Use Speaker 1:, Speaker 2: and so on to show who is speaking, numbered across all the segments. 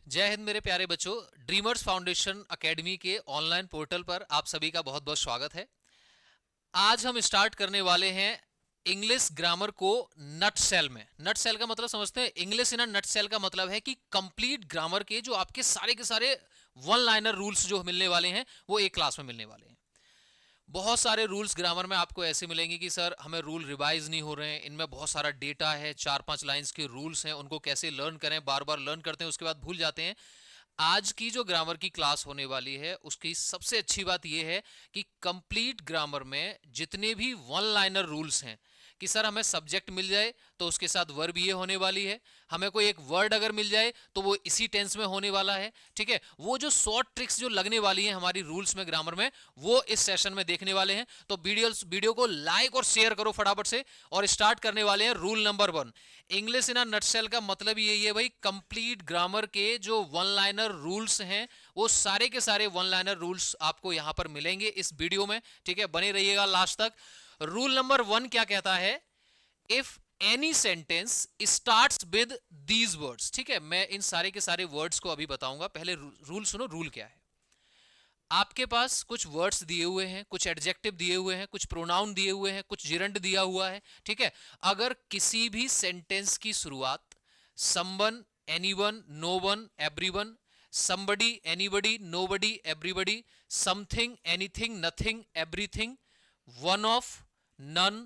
Speaker 1: जय हिंद मेरे प्यारे बच्चों। ड्रीमर्स फाउंडेशन एकेडमी के ऑनलाइन पोर्टल पर आप सभी का बहुत बहुत स्वागत है। आज हम स्टार्ट करने वाले हैं इंग्लिश ग्रामर को नटसेल में। नटसेल का मतलब समझते हैं? इंग्लिश इन अ नटसेल का मतलब है कि कंप्लीट ग्रामर के जो आपके सारे वन लाइनर रूल्स जो मिलने वाले हैं वो एक क्लास में मिलने वाले हैं। बहुत सारे रूल्स ग्रामर में आपको ऐसे मिलेंगे कि सर हमें रूल रिवाइज नहीं हो रहे हैं, इनमें बहुत सारा डेटा है, 4-5 लाइंस के रूल्स हैं, उनको कैसे लर्न करें, बार बार लर्न करते हैं उसके बाद भूल जाते हैं। आज की जो ग्रामर की क्लास होने वाली है उसकी सबसे अच्छी बात यह है कि कंप्लीट ग्रामर में जितने भी वन लाइनर रूल्स हैं कि सर हमें सब्जेक्ट मिल जाए तो उसके साथ वर्ब ये होने वाली है, हमें कोई एक वर्ड अगर मिल जाए तो वो इसी टेंस में होने वाला है। ठीक है, वो जो शॉर्ट ट्रिक्स जो लगने वाली हैं हमारी रूल्स में ग्रामर में वो इस सेशन में देखने वाले हैं। तो वीडियो को लाइक और शेयर करो फटाफट से और स्टार्ट करने वाले हैं rule number 1। English in a nutshell का मतलब यही है भाई, कंप्लीट ग्रामर के जो वन लाइनर रूल्स हैं वो सारे के सारे वन लाइनर रूल्स आपको यहां पर मिलेंगे इस वीडियो में। ठीक है, बने रहिएगा लास्ट तक। रूल नंबर 1 क्या कहता है? If any sentence starts with these words. ठीक है, मैं इन सारे के सारे वर्ड्स को अभी बताऊंगा, पहले रूल सुनो। रूल क्या है? आपके पास कुछ वर्ड्स दिए हुए हैं, कुछ एडजेक्टिव दिए हुए हैं, कुछ प्रोनाउन दिए हुए हैं, कुछ जिरंड दिया हुआ है। ठीक है, अगर किसी भी सेंटेंस की शुरुआत someone, anyone, no one, everyone, somebody, anybody, nobody, everybody, something, anything, nothing, everything, one of, none,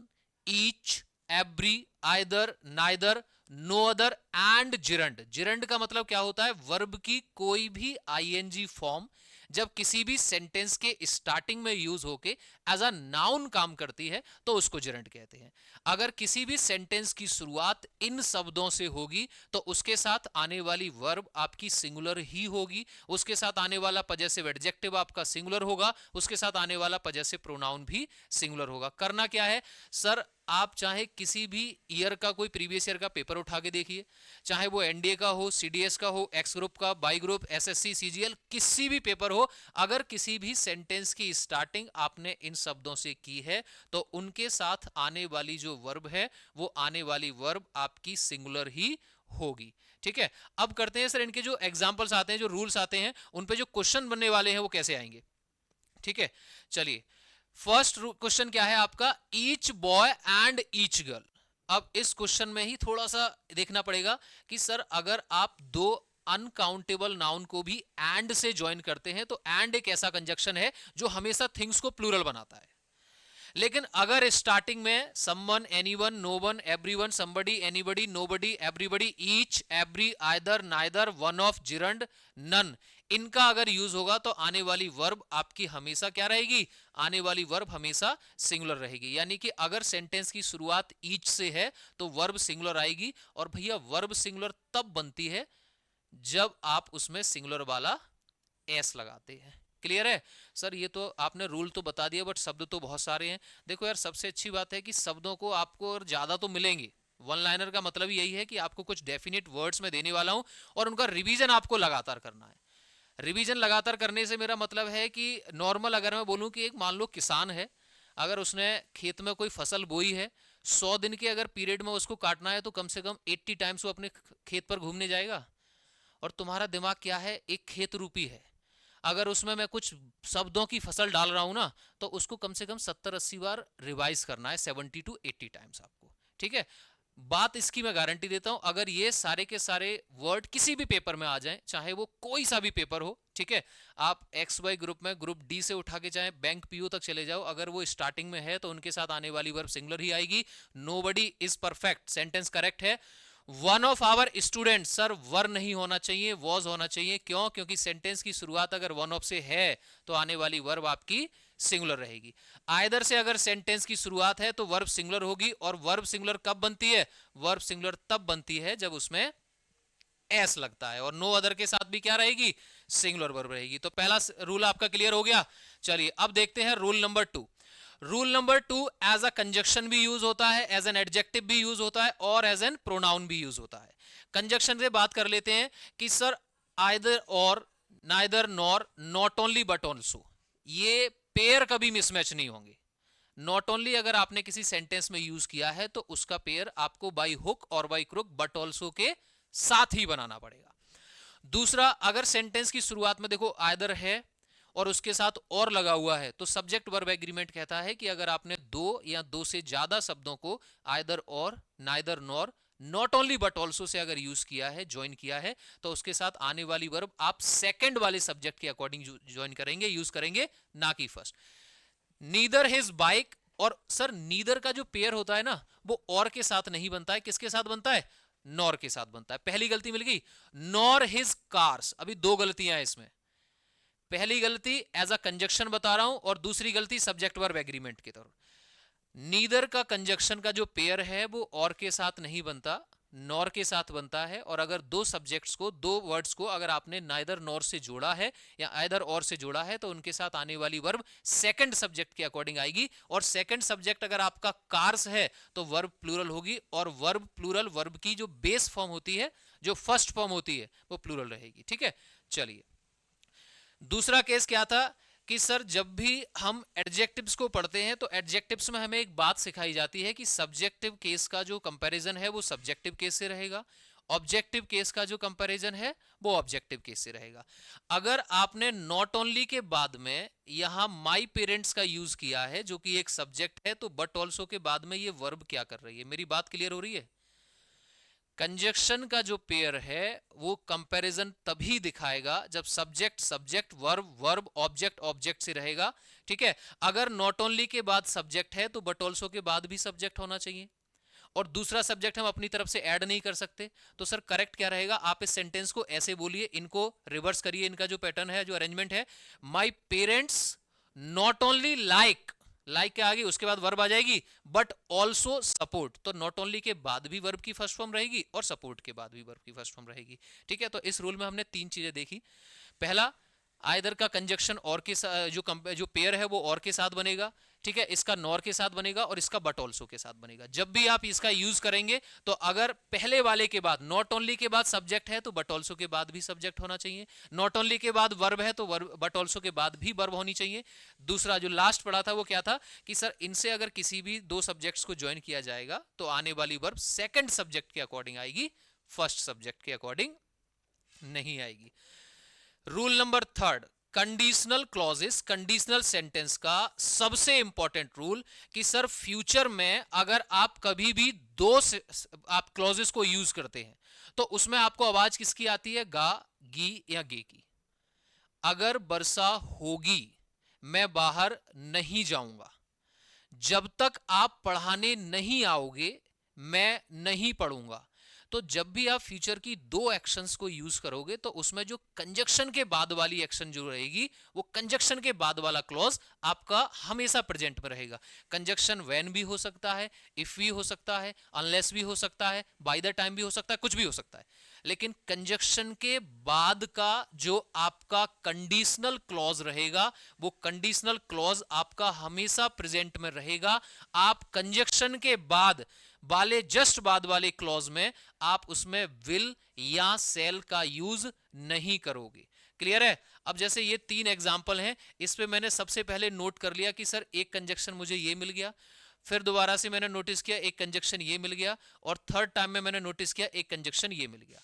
Speaker 1: each, every, either, neither, no other and gerund. Gerund का मतलब क्या होता है? वर्ब की कोई भी आईएनजी फॉर्म जब किसी भी सेंटेंस के स्टार्टिंग में यूज होके एज अ नाउन काम करती है तो उसको जिरंड कहते हैं। अगर किसी भी सेंटेंस की शुरुआत इन शब्दों से होगी तो उसके साथ आने वाली वर्ब आपकी सिंगुलर ही होगी, उसके साथ आने वाला पजेसिव एडजेक्टिव आपका सिंगुलर होगा, उसके साथ आने वाला पजेसिव प्रोनाउन भी सिंगुलर होगा। करना क्या है सर? आप चाहे किसी भी ईयर का कोई प्रीवियस ईयर का पेपर उठा के देखिए, चाहे वो एनडीए का हो, सीडीएस का हो, एक्स ग्रुप का, बाई ग्रुप, एसएससी, सीजीएल, किसी भी पेपर हो, अगर किसी भी सेंटेंस की स्टार्टिंग आपने इन शब्दों से की है तो उनके साथ आने वाली जो वर्ब है वो आने वाली वर्ब आपकी सिंगुलर ही होगी। ठीक है, अब करते हैं सर इनके जो एग्जाम्पल्स आते हैं, जो रूल्स आते हैं, उन पे जो क्वेश्चन बनने वाले हैं वो कैसे आएंगे। ठीक है, चलिए। फर्स्ट क्वेश्चन क्या है आपका? Each boy and each girl. अब इस क्वेश्चन में ही थोड़ा सा देखना पड़ेगा कि सर अगर आप दो अनकाउंटेबल नाउन को भी एंड से ज्वाइन करते हैं तो एंड एक ऐसा कंजक्शन है जो हमेशा थिंग्स को प्लूरल बनाता है। लेकिन अगर स्टार्टिंग में someone, anyone, no one, everyone, somebody, anybody, nobody, everybody, each, every, either, neither, one of, gerund, none, इनका अगर यूज होगा तो आने वाली वर्ब आपकी हमेशा क्या रहेगी? आने वाली वर्ब हमेशा सिंगुलर रहेगी। यानी कि अगर सेंटेंस की शुरुआत ईच से है तो वर्ब सिंगुलर आएगी। और भैया वर्ब सिंगुलर तब बनती है जब आप उसमें सिंगुलर वाला एस लगाते हैं। क्लियर है सर? ये तो आपने रूल तो बता दिया बट शब्द तो बहुत सारे हैं। देखो यार, सबसे अच्छी बात है कि शब्दों को आपको ज्यादा तो मिलेंगे। वन लाइनर का मतलब यही है कि आपको कुछ डेफिनेट वर्ड्स में देने वाला हूं और उनका रिवीजन आपको लगातार करना है। रिवीजन लगातार करने से मेरा मतलब है कि नॉर्मल अगर मैं बोलूं कि एक मान लो किसान है, अगर उसने खेत में कोई फसल बोई है, 100 दिन के अगर पीरियड में उसको काटना है तो कम से कम 80 टाइम्स वो अपने खेत पर घूमने जाएगा। और तुम्हारा दिमाग क्या है? एक खेत रूपी है। अगर उसमें मैं कुछ शब्दों की फसल डाल रहा हूं ना तो उसको कम से कम 70-80 बार रिवाइज करना है, 70 to 80 टाइम्स आपको। ठीक है, बात इसकी मैं गारंटी देता हूं, अगर ये सारे के सारे वर्ड किसी भी पेपर में आ जाएं, चाहे वो कोई सा भी पेपर हो, ठीक है, आप एक्स वाई ग्रुप में ग्रुप डी से उठा के चाहे बैंक पीओ तक चले जाओ, अगर वो स्टार्टिंग में है तो उनके साथ आने वाली वर्ब सिंगुलर ही आएगी। Nobody is perfect, sentence correct है। One of our student, sir were नहीं होना चाहिए, वॉज होना चाहिए। क्यों? क्योंकि सेंटेंस की शुरुआत अगर वन ऑफ से है तो आने वाली वर्ब आपकी सिंगुलर रहेगी। आइदर से अगर सेंटेंस की शुरुआत है तो वर्ब सिंगुलर होगी। और वर्ब सिंगुलर कब बनती है? वर्ब सिंगुलर तब बनती है जब उसमें एस लगता है। और नो अदर के साथ भी क्या रहेगी? सिंगुलर वर्ब रहेगी। तो पहला रूल आपका क्लियर हो गया। चलिए अब देखते हैं rule number 2। Rule number 2, as a conjunction भी यूज होता है, एज एन एडजेक्टिव भी यूज होता है और एज एन प्रोनाउन भी यूज होता है। कंजक्शन से बात कर लेते हैं कि सर आइदर और, neither nor, not only but also, ये पेयर कभी मिसमैच नहीं होंगे। नॉट ओनली अगर आपने किसी सेंटेंस में यूज किया है तो उसका पेयर आपको बाई हुक और बाई क्रुक बट ऑल्सो के साथ ही बनाना पड़ेगा। दूसरा, अगर सेंटेंस की शुरुआत में देखो आइदर है और उसके साथ और लगा हुआ है, तो सब्जेक्ट वर्ब एग्रीमेंट कहता है कि अगर आपने दो या दो से ज्यादा शब्दों को आइदर और, neither nor, not only but also say अगर यूज किया है, ज्वाइन किया है, तो उसके साथ आने वाली वर्ब आप सेकंड वाले सब्जेक्ट के अकॉर्डिंग ज्वाइन करेंगे, यूज करेंगे, ना कि फर्स्ट। नीदर हिज बाइक, और सर नीदर का जो पेयर होता है ना, वो और के साथ नहीं बनता है, किसके साथ बनता है? नॉर के साथ बनता है। पहली गलती मिल गई। नॉर हिज कार्स, अभी दो गलतियां हैं इसमें। पहली गलती एज अ कंजक्शन बता रहा हूं, और दूसरी गलती सब्जेक्ट वर्ब एग्रीमेंट की तरफ। नीदर का कंजक्शन का जो पेयर है वो और के साथ नहीं बनता, नॉर के साथ बनता है। और अगर दो सब्जेक्ट्स को, दो वर्ड्स को अगर आपने नाइदर नॉर से जोड़ा है या आइदर और से जोड़ा है, तो उनके साथ आने वाली वर्ब सेकंड सब्जेक्ट के अकॉर्डिंग आएगी। और सेकंड सब्जेक्ट अगर आपका कार्स है तो वर्ब प्लूरल होगी, और वर्ब प्लूरल, वर्ब की जो बेस फॉर्म होती है, जो फर्स्ट फॉर्म होती है, वो प्लूरल रहेगी। ठीक है, चलिए दूसरा केस क्या था कि सर जब भी हम एडजेक्टिव्स को पढ़ते हैं तो एडजेक्टिव्स में हमें एक बात सिखाई जाती है कि सब्जेक्टिव केस का जो कंपैरिजन है वो सब्जेक्टिव केस से रहेगा, ऑब्जेक्टिव केस का जो कंपैरिजन है वो ऑब्जेक्टिव केस से रहेगा। अगर आपने नॉट ओनली के बाद में यहां माई पेरेंट्स का यूज किया है जो कि एक सब्जेक्ट है, तो बट ऑल्सो के बाद में ये वर्ब क्या कर रही है? मेरी बात क्लियर हो रही है? कंजक्शन का जो पेयर है वो कंपैरिजन तभी दिखाएगा जब subject subject, verb verb, object object से रहेगा। ठीक है, अगर नॉट ओनली के बाद सब्जेक्ट है तो बट ऑल्सो के बाद भी सब्जेक्ट होना चाहिए, और दूसरा सब्जेक्ट हम अपनी तरफ से ऐड नहीं कर सकते। तो सर करेक्ट क्या रहेगा? आप इस सेंटेंस को ऐसे बोलिए, इनको रिवर्स करिए, इनका जो पैटर्न है, जो अरेंजमेंट है, my parents not only like, like के आगे उसके बाद वर्ब आ जाएगी, बट ऑल्सो सपोर्ट। तो नॉट ओनली के बाद भी वर्ब की फर्स्ट फॉर्म रहेगी और सपोर्ट के बाद भी वर्ब की फर्स्ट फॉर्म रहेगी। ठीक है, तो इस रूल में हमने तीन चीजें देखी। पहला, आइदर का कंजक्शन और के जो पेयर है वो और के साथ बनेगा। ठीक है, इसका नॉर के साथ बनेगा और इसका बट ऑल्सो के साथ बनेगा। जब भी आप इसका यूज करेंगे तो अगर पहले वाले के बाद नॉट ओनली के बाद सब्जेक्ट है तो बट ऑल्सो के बाद भी सब्जेक्ट होना चाहिए, नॉट ओनली के बाद वर्ब है तो वर्ब, बट ऑल्सो के बाद भी वर्ब होनी चाहिए। दूसरा जो लास्ट पढ़ा था वो क्या था कि सर इनसे अगर किसी भी दो सब्जेक्ट्स को ज्वाइन किया जाएगा तो आने वाली वर्ब सेकंड सब्जेक्ट के अकॉर्डिंग आएगी, फर्स्ट सब्जेक्ट के अकॉर्डिंग नहीं आएगी। Rule number third, conditional clauses, conditional sentence का सबसे इंपॉर्टेंट रूल कि सर फ्यूचर में अगर आप कभी भी दो आप क्लॉजेस को यूज करते हैं तो उसमें आपको आवाज किसकी आती है? गा, गी या गे की। अगर वर्षा होगी मैं बाहर नहीं जाऊंगा, जब तक आप पढ़ाने नहीं आओगे मैं नहीं पढ़ूंगा। तो जब भी आप फ्यूचर की दो एक्शंस को यूज करोगे तो उसमें जो कंजक्शन के बाद वाली एक्शन जो रहेगी वो कंजक्शन के बाद वाला क्लॉज आपका हमेशा प्रेजेंट में रहेगा। कंजक्शन व्हेन भी हो सकता है, इफ भी हो सकता है, अनलेस भी हो सकता है, बाय द टाइम भी हो सकता है, कुछ भी हो सकता है। लेकिन कंजक्शन के बाद का जो आपका कंडीशनल क्लॉज रहेगा वो कंडीशनल क्लॉज आपका हमेशा प्रेजेंट में रहेगा। आप कंजक्शन के बाद वाले, जस्ट बाद वाले क्लॉज में आप उसमें विल या सेल का यूज नहीं करोगे। क्लियर है? अब जैसे ये तीन एग्जाम्पल हैं, इस पे मैंने सबसे पहले नोट कर लिया कि सर एक कंजक्शन मुझे ये मिल गया, फिर दोबारा से मैंने नोटिस किया एक कंजक्शन ये मिल गया, और थर्ड टाइम में मैंने नोटिस किया एक कंजक्शन ये मिल गया।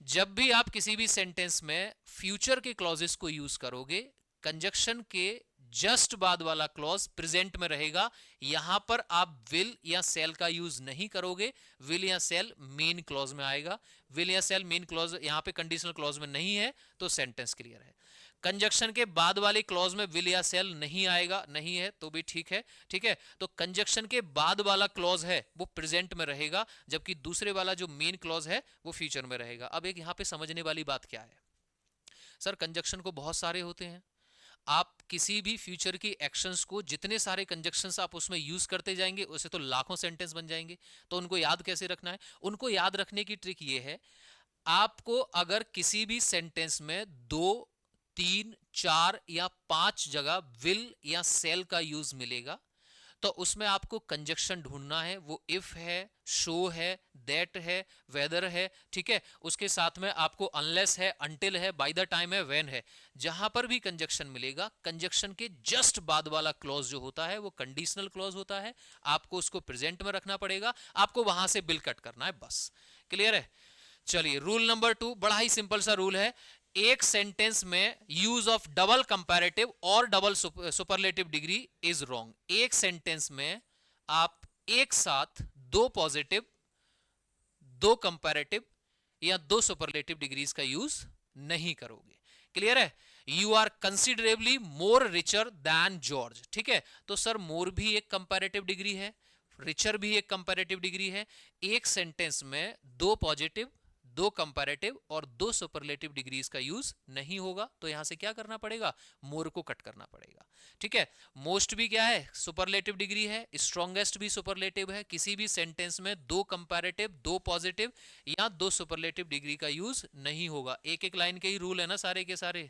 Speaker 1: जब भी आप किसी भी सेंटेंस में फ्यूचर के क्लॉजेस को यूज करोगे, कंजक्शन के जस्ट बाद वाला क्लॉज प्रेजेंट में रहेगा। यहां पर आप विल या सेल का यूज नहीं करोगे, विल या सेल मेन क्लॉज में आएगा। विल या सेल मेन क्लॉज यहां पे कंडीशनल क्लॉज में नहीं है तो सेंटेंस क्लियर है। कंजक्शन के बाद वाले क्लॉज में विल या सेल नहीं आएगा, नहीं है तो भी ठीक है। ठीक है, तो कंजक्शन के बाद वाला क्लॉज है वो प्रेजेंट में रहेगा, जबकि दूसरे वाला जो मेन क्लॉज है वो फ्यूचर में रहेगा। अब एक यहां पे समझने वाली बात क्या है, सर कंजक्शन को बहुत सारे होते हैं। आप किसी भी फ्यूचर की एक्शंस को, जितने सारे कंजक्शंस आप उसमें यूज करते जाएंगे उससे तो लाखों सेंटेंस बन जाएंगे। तो उनको याद कैसे रखना है? उनको याद रखने की ट्रिक ये है, आपको अगर किसी भी सेंटेंस में दो, तीन, चार या पांच जगह विल या सेल का यूज मिलेगा तो उसमें आपको कंजक्शन ढूंढना है। वो इफ है, शो है, दैट है, वेदर है। ठीक है, उसके साथ में आपको अनलेस है, अंटिल है, बाय द टाइम है, व्हेन है। जहां पर भी कंजक्शन मिलेगा, कंजक्शन के जस्ट बाद वाला क्लॉज जो होता है वो कंडीशनल क्लॉज होता है। आपको उसको प्रेजेंट में रखना पड़ेगा, आपको वहां से बिल कट करना है, बस। क्लियर है? चलिए रूल नंबर 2 बड़ा ही सिंपल सा रूल है। एक सेंटेंस में यूज ऑफ डबल कंपैरेटिव और double superlative degree is wrong. एक सेंटेंस में आप एक साथ दो पॉजिटिव, दो कंपैरेटिव या दो सुपरलेटिव डिग्रीज का यूज नहीं करोगे। क्लियर है? You are considerably more richer than George. ठीक है, तो सर मोर भी एक कंपैरेटिव डिग्री है, रिचर भी एक कंपैरेटिव डिग्री है। एक सेंटेंस में दो पॉजिटिव, दो कंपैरेटिव और दो सुपरलेटिव डिग्रीज का यूज नहीं होगा, तो यहां से क्या करना पड़ेगा? मोर को कट करना पड़ेगा। ठीक है, मोस्ट भी क्या है? सुपरलेटिव डिग्री है। स्ट्रॉन्गेस्ट भी सुपरलेटिव है। किसी भी सेंटेंस में दो कंपैरेटिव, दो पॉजिटिव या दो सुपरलेटिव डिग्री का यूज नहीं होगा। एक एक लाइन के ही रूल है ना सारे के सारे,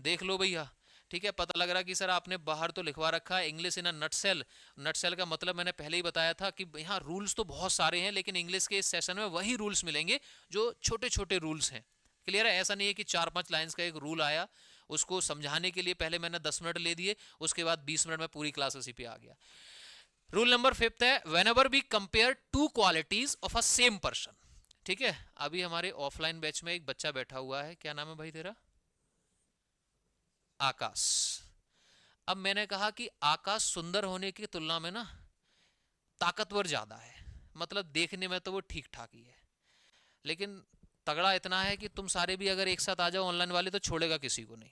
Speaker 1: देख लो भैया। ठीक है, पता लग रहा कि सर आपने बाहर तो लिखवा रखा है English in a nutshell. Nutshell का मतलब मैंने पहले ही बताया था कि यहाँ रूल्स तो बहुत सारे हैं, लेकिन इंग्लिश के इस सेशन में वही रूल्स मिलेंगे जो छोटे छोटे रूल्स हैं। क्लियर है? ऐसा नहीं है कि 4-5 लाइंस का एक रूल आया, उसको समझाने के लिए पहले मैंने 10 मिनट ले दिए, उसके बाद 20 मिनट में पूरी क्लास उसी पे आ गया। रूल नंबर 5 है whenever we compare two qualities of a same person. ठीक है, अभी हमारे ऑफलाइन बैच में एक बच्चा बैठा हुआ है, क्या नाम है भाई तेरा? आकाश। अब मैंने कहा कि आकाश सुंदर होने की तुलना में ना ताकतवर ज्यादा है, मतलब देखने में तो वो ठीक ठाक ही है, लेकिन तगड़ा इतना है कि तुम सारे भी अगर एक साथ आ जाओ ऑनलाइन वाले तो छोड़ेगा किसी को नहीं।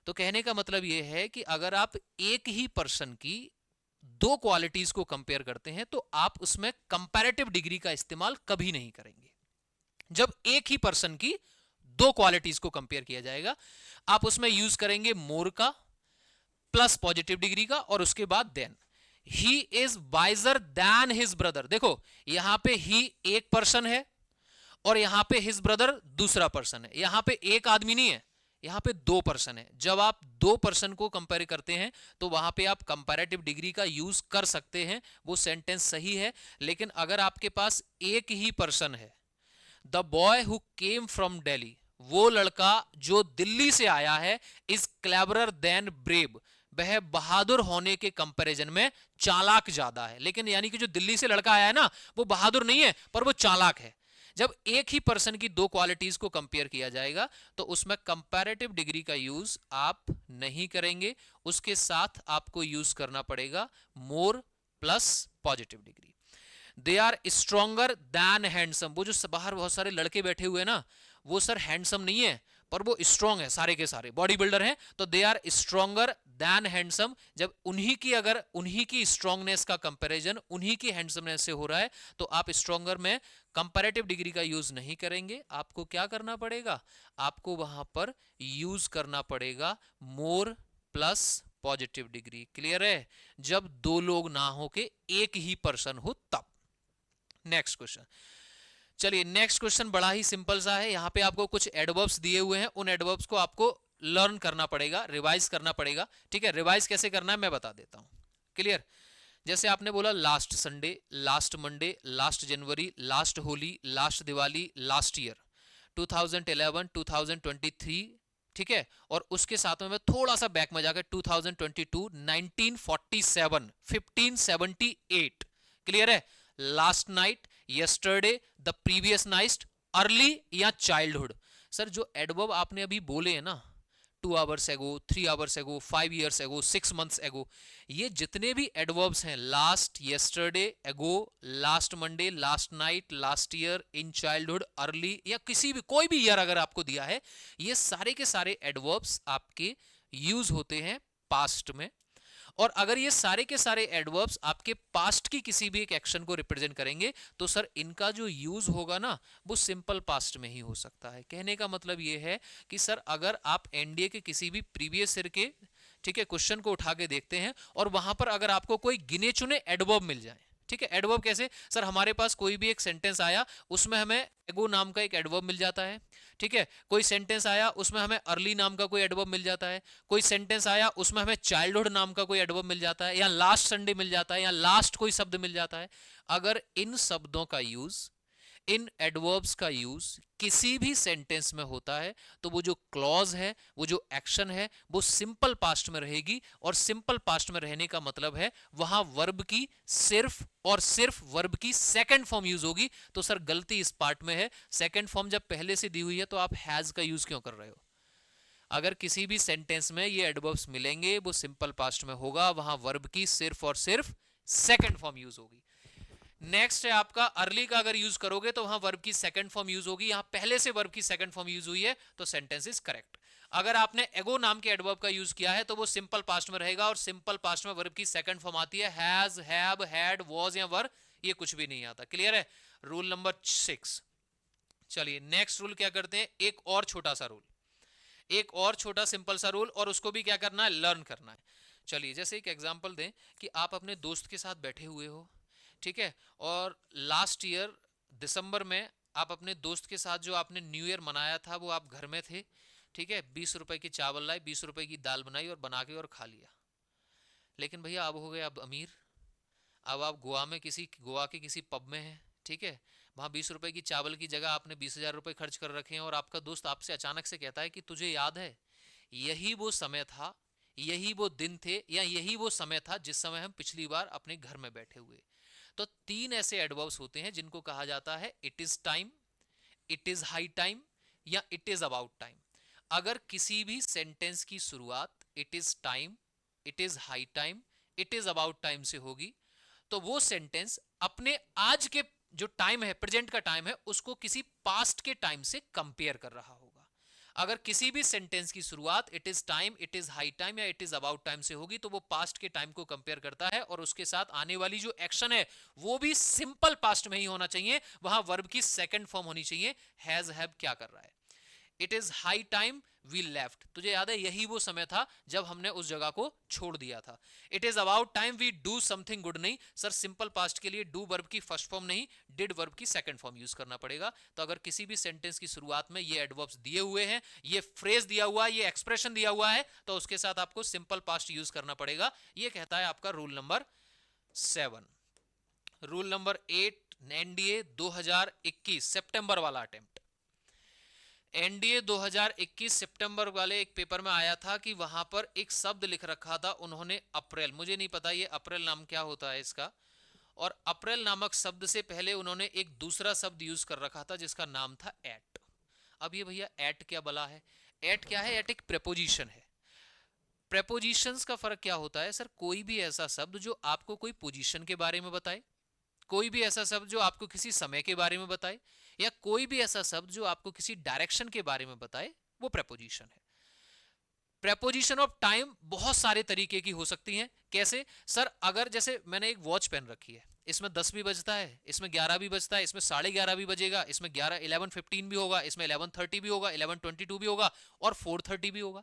Speaker 1: तो कहने का मतलब ये है कि अगर आप एक ही पर्सन की दो क्वालिटीज को कंपेयर करते हैं तो आप उसमें कंपैरेटिव डिग्री का इस्तेमाल कभी नहीं करेंगे। जब एक ही पर्सन की दो क्वालिटीज को कंपेयर किया जाएगा, आप उसमें यूज करेंगे मोर का प्लस पॉजिटिव डिग्री का और उसके बाद then. He is wiser than his brother. देखो यहां पे ही एक पर्सन है और यहां पे हिज ब्रदर दूसरा पर्सन है। यहां पे एक आदमी नहीं है, यहां पे दो पर्सन है। जब आप दो पर्सन को कंपेयर करते हैं तो वहां पे आप कंपैरेटिव डिग्री का यूज कर सकते हैं, वो सेंटेंस सही है। लेकिन अगर आपके पास एक ही पर्सन है, the boy who came from Delhi, वो लड़का जो दिल्ली से आया है, इज क्लेवरर देन ब्रेव, वह बहादुर होने के कंपैरिजन में चालाक ज्यादा है। लेकिन यानी कि जो दिल्ली से लड़का आया है ना, वो बहादुर नहीं है पर वो चालाक है। जब एक ही पर्सन की दो क्वालिटीज को कंपेयर किया जाएगा तो उसमें कंपैरेटिव डिग्री का यूज आप नहीं करेंगे, उसके साथ आपको यूज करना पड़ेगा more plus positive degree. They are stronger than handsome. वो जो बाहर बहुत सारे लड़के बैठे हुए हैं ना, वो सर हैंडसम नहीं है पर वो स्ट्रॉन्ग है, सारे के सारे बॉडी बिल्डर हैं, तो they are stronger than handsome. जब उन्हीं की स्ट्रॉन्गनेस का कंपैरिजन उन्हीं की हैंडसमनेस से हो रहा है तो आप स्ट्रॉन्गर में कंपैरेटिव डिग्री का यूज नहीं करेंगे। आपको क्या करना पड़ेगा? आपको वहां पर यूज करना पड़ेगा more plus positive degree. Clear है? जब दो लोग ना हो के एक ही पर्सन हो तब। Next question. चलिए नेक्स्ट क्वेश्चन बड़ा ही सिंपल सा है। यहां पे आपको कुछ एडवर्ब्स दिए हुए हैं, उन एडवर्ब्स को आपको लर्न करना पड़ेगा, रिवाइज करना पड़ेगा। ठीक है, रिवाइज कैसे करना है मैं बता देता हूं। क्लियर? जैसे आपने बोला last Sunday, last Monday, last January, last Holi, last Diwali, last year, 2011, 2023। ठीक है, और उसके साथ में मैं थोड़ा सा बैक में जाकर 2022, 1947, 1578। क्लियर है? Last night, yesterday, the previous night, early या चाइल्डहुड। सर जो एडवर्ब आपने अभी बोले हैं ना, 2 आवर्स एगो, 3 आवर्स एगो, 5 ईयर्स एगो, 6 मंथ्स एगो, ये जितने भी एडवर्ब्स हैं, लास्ट, यस्टरडे, एगो, last Monday, last night, last year, in childhood, early या किसी भी कोई भी ईयर अगर आपको दिया है, ये सारे के सारे एडवर्ब्स आपके यूज होते हैं पास्ट में। और अगर ये सारे के सारे एडवर्ब्स आपके पास्ट की किसी भी एक एक्शन को रिप्रेजेंट करेंगे तो सर इनका जो यूज होगा ना वो सिंपल पास्ट में ही हो सकता है। कहने का मतलब ये है कि सर अगर आप एनडीए के किसी भी प्रीवियस ईयर के, ठीक है, क्वेश्चन को उठा के देखते हैं और वहां पर अगर आपको कोई गिने चुने एडवर्ब मिल जाए, ठीक है, एडवर्ब कैसे? सर हमारे पास कोई भी एक सेंटेंस आया उसमें हमें एगो नाम का एक एडवर्ब मिल जाता है। ठीक है, कोई सेंटेंस आया उसमें हमें अर्ली नाम का कोई एडवर्ब मिल जाता है। कोई सेंटेंस आया उसमें हमें चाइल्डहुड नाम का कोई एडवर्ब मिल जाता है, या लास्ट संडे मिल जाता है, या लास्ट कोई शब्द मिल जाता है। अगर इन शब्दों का यूज इन एडवर्ब्स का यूज किसी भी सेंटेंस में होता है तो वो जो क्लॉज है, वो जो एक्शन है, वो सिंपल पास्ट में रहेगी। और सिंपल पास्ट में रहने का मतलब है वहां वर्ब की सिर्फ और सिर्फ वर्ब की सेकंड फॉर्म यूज होगी। तो सर गलती इस पार्ट में है, सेकंड फॉर्म जब पहले से दी हुई है तो आप हैज का यूज क्यों कर रहे हो? अगर किसी भी सेंटेंस में ये एडवर्ब्स मिलेंगे वो सिंपल पास्ट में होगा, वहां वर्ब की सिर्फ और सिर्फ सेकंड फॉर्म यूज होगी। नेक्स्ट है आपका अर्ली का, अगर यूज करोगे तो वहां वर्ब की सेकंड फॉर्म यूज होगी, यहां पहले से वर्ब की सेकंड फॉर्म यूज हुई है तो सेंटेंस इज करेक्ट। अगर आपने एगो नाम के एडवर्ब का यूज किया है तो वो सिंपल पास्ट में रहेगा, और सिंपल पास्ट में वर्ब की सेकंड फॉर्म आती है हैज, हैव, हैड, वाज या वर, ये कुछ भी नहीं आता। क्लियर है? Rule number 6। चलिए नेक्स्ट रूल क्या करते हैं, एक और छोटा सा रूल, एक और छोटा सिंपल सा रूल, और उसको भी क्या करना है, लर्न करना है। चलिए जैसे एक एग्जांपल दें कि आप अपने दोस्त के साथ बैठे हुए हो, ठीक है, और लास्ट ईयर दिसंबर में आप अपने दोस्त के साथ जो आपने न्यू ईयर मनाया था वो आप घर में थे, ठीक है, 20 रुपए की चावल लाए, 20 रुपए की दाल बनाई और बना के और खा लिया। लेकिन भैया अब हो गए अब अमीर, अब आप गोवा के किसी पब में हैं, ठीक है, वहां 20 रुपए की चावल की जगह आपने 20,000 रुपए खर्च कर रखे हैं, और आपका दोस्त आपसे अचानक से कहता है कि तुझे याद है यही वो समय था, यही वो दिन थे, या यही वो समय था जिस समय हम पिछली बार अपने घर में बैठे हुए। तो तीन ऐसे एडवर्ब्स होते हैं जिनको कहा जाता है it is time, it is high time, या इट इज अबाउट टाइम। अगर किसी भी सेंटेंस की शुरुआत it is time, it is high time, it is about time से होगी तो वो सेंटेंस अपने आज के जो टाइम है, प्रेजेंट का टाइम है, उसको किसी पास्ट के टाइम से कंपेयर कर रहा होगा। अगर किसी भी सेंटेंस की शुरुआत it is time, it is high time या इट इज अबाउट टाइम से होगी तो वो पास्ट के टाइम को कंपेयर करता है, और उसके साथ आने वाली जो एक्शन है वो भी सिंपल पास्ट में ही होना चाहिए, वहां वर्ब की सेकंड फॉर्म होनी चाहिए। हैज, हैव क्या कर रहा है, it is high time we left, तुझे याद है यही वो समय था जब हमने उस जगह को छोड़ दिया था। It is about time we do something good, नहीं सर, सिंपल पास्ट के लिए डू वर्ब की फर्स्ट फॉर्म नहीं, डिड वर्ब की सेकंड फॉर्म यूज करना पड़ेगा। तो अगर किसी भी सेंटेंस की शुरुआत में ये एडवर्ब्स दिए हुए हैं, ये फ्रेज दिया हुआ है, ये एक्सप्रेशन दिया हुआ है, तो उसके साथ आपको सिंपल पास्ट यूज करना पड़ेगा। ये कहता है आपका rule number 7। Rule number 8, NDA 2021 सितंबर वाला अटेम्प्ट। एनडीए 2021 सितंबर वाले एक पेपर में आया था कि वहां पर एक शब्द लिख रखा था उन्होंने अप्रैल, मुझे नहीं पता ये अप्रैल नाम क्या होता है इसका, और अप्रैल नामक शब्द से पहले उन्होंने एक दूसरा शब्द यूज कर रखा था जिसका नाम था एट। अब ये भैया एट क्या बला है, एट क्या है, एट एक प्रेपोजिशन है। प्रेपोजिशंस का फर्क क्या होता है सर, कोई भी ऐसा शब्द जो आपको कोई पोजीशन के बारे में बताए, कोई भी ऐसा शब्द जो आपको किसी समय के बारे में बताए, या कोई भी ऐसा शब्द जो आपको किसी डायरेक्शन के बारे में बताए, वो प्रेपोजिशन है। प्रेपोजिशन ऑफ टाइम बहुत सारे तरीके की हो सकती हैं। कैसे सर, अगर जैसे मैंने एक वॉच पहन रखी है, इसमें 10 भी बजता है, इसमें 11 भी बजता है, इसमें 11:30 भी बजेगा, इसमें 11:15 भी होगा, इसमें 11:30 भी होगा, 11:22 भी होगा, और 4:30 भी होगा।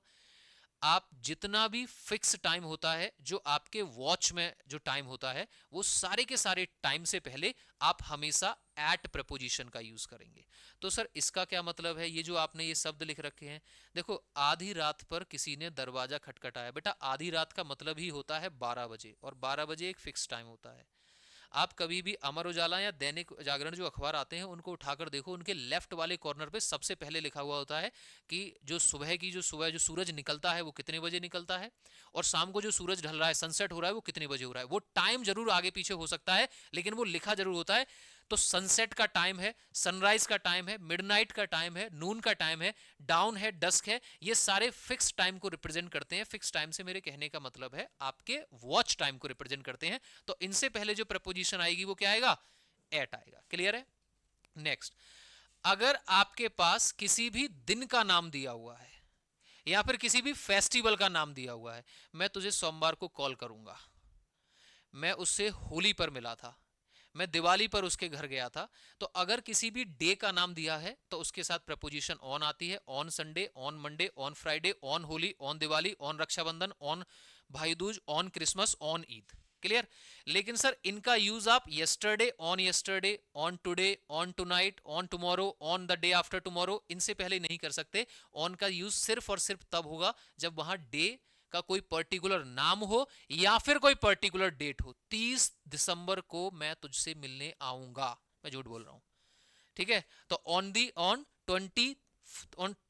Speaker 1: आप जितना भी फिक्स टाइम होता है जो आपके वॉच में जो टाइम होता है, वो सारे के सारे टाइम से पहले आप हमेशा एट प्रपोजिशन का यूज करेंगे। तो सर इसका क्या मतलब है, ये जो आपने ये शब्द लिख रखे हैं, देखो आधी रात पर किसी ने दरवाजा खटखटाया, बेटा आधी रात का मतलब ही होता है 12 बजे, और 12 बजे एक फिक्स टाइम होता है। आप कभी भी अमर उजाला या दैनिक जागरण जो अखबार आते हैं उनको उठाकर देखो, उनके लेफ्ट वाले कॉर्नर पे सबसे पहले लिखा हुआ होता है कि सुबह जो सूरज निकलता है वो कितने बजे निकलता है, और शाम को जो सूरज ढल रहा है, सनसेट हो रहा है, वो कितने बजे हो रहा है। वो टाइम जरूर आगे पीछे हो सकता है लेकिन वो लिखा जरूर होता है। तो सनसेट का टाइम है, सनराइज का टाइम है, मिडनाइट का टाइम है, नून का टाइम है, डाउन है, डस्क है, ये सारे फिक्स टाइम को रिप्रेजेंट करते हैं। फिक्स टाइम से मेरे कहने का मतलब है आपके वॉच टाइम को रिप्रेजेंट करते हैं। तो इनसे पहले जो प्रपोजिशन आएगी वो क्या आएगा, एट आएगा। क्लियर है? नेक्स्ट, अगर आपके पास किसी भी दिन का नाम दिया हुआ है या फिर किसी भी फेस्टिवल का नाम दिया हुआ है, मैं तुझे सोमवार को कॉल करूंगा, मैं उससे होली पर मिला था, मैं दिवाली पर उसके घर गया था, तो अगर किसी भी डे का नाम दिया है तो उसके साथ प्रपोजिशन ऑन आती है, on Sunday, on Monday, on Friday, on Holi, on Diwali, on Rakshabandhan, on Bhai Dooj, on Christmas, on Eid. Clear? लेकिन सर इनका यूज आप yesterday, on today, on tonight, on tomorrow, on the day after tomorrow, इनसे पहले नहीं कर सकते। ऑन का यूज सिर्फ और सिर्फ तब होगा जब वहां डे का कोई पर्टिकुलर नाम हो या फिर कोई पर्टिकुलर डेट हो। 30 दिसंबर को मैं तुझसे मिलने आऊंगा, मैं झूठ बोल रहा हूं, ठीक है, तो on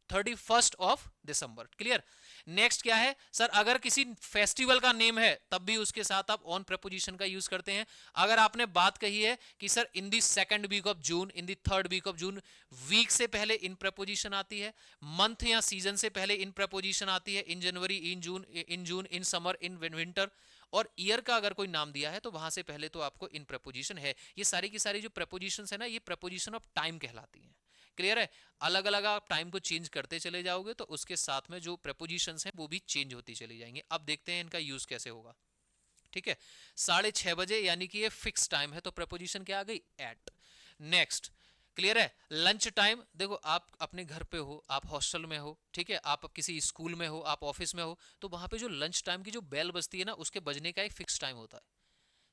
Speaker 1: 31st of December. Clear. Next क्या है सर, अगर किसी फेस्टिवल का नेम है तब भी उसके साथ आप ऑन प्रपोजिशन का यूज करते हैं। अगर आपने बात कही है कि sir in the second week of June, in the third week of June, week से पहले इन प्रपोजिशन आती है, मंथ या सीजन से पहले इन प्रपोजिशन आती है, इन जनवरी, इन जून, इन समर, इन विंटर, और ईयर का अगर कोई नाम दिया है तो वहां से पहले तो आपको इन प्रपोजिशन है। ये सारी की सारी जो प्रपोजिशन है ना, ये प्रपोजिशन ऑफ टाइम कहलाती है। क्लियर है। अलग अलग आप टाइम को चेंज करते चले जाओगे तो उसके साथ में जो प्रपोजिशंस हैं वो भी चेंज होती चली जाएंगी। अब देखते हैं इनका यूज कैसे होगा। ठीक है, 6:30 यानी कि ये फिक्स टाइम है, तो प्रपोजिशन क्या आ गई, एट। नेक्स्ट, क्लियर है। लंच टाइम, देखो आप अपने घर पे हो, आप हॉस्टल में हो, ठीक है, आप किसी स्कूल में हो, आप ऑफिस में हो, तो वहां पे जो लंच टाइम की जो बेल बजती है ना, उसके बजने का एक फिक्स टाइम होता है।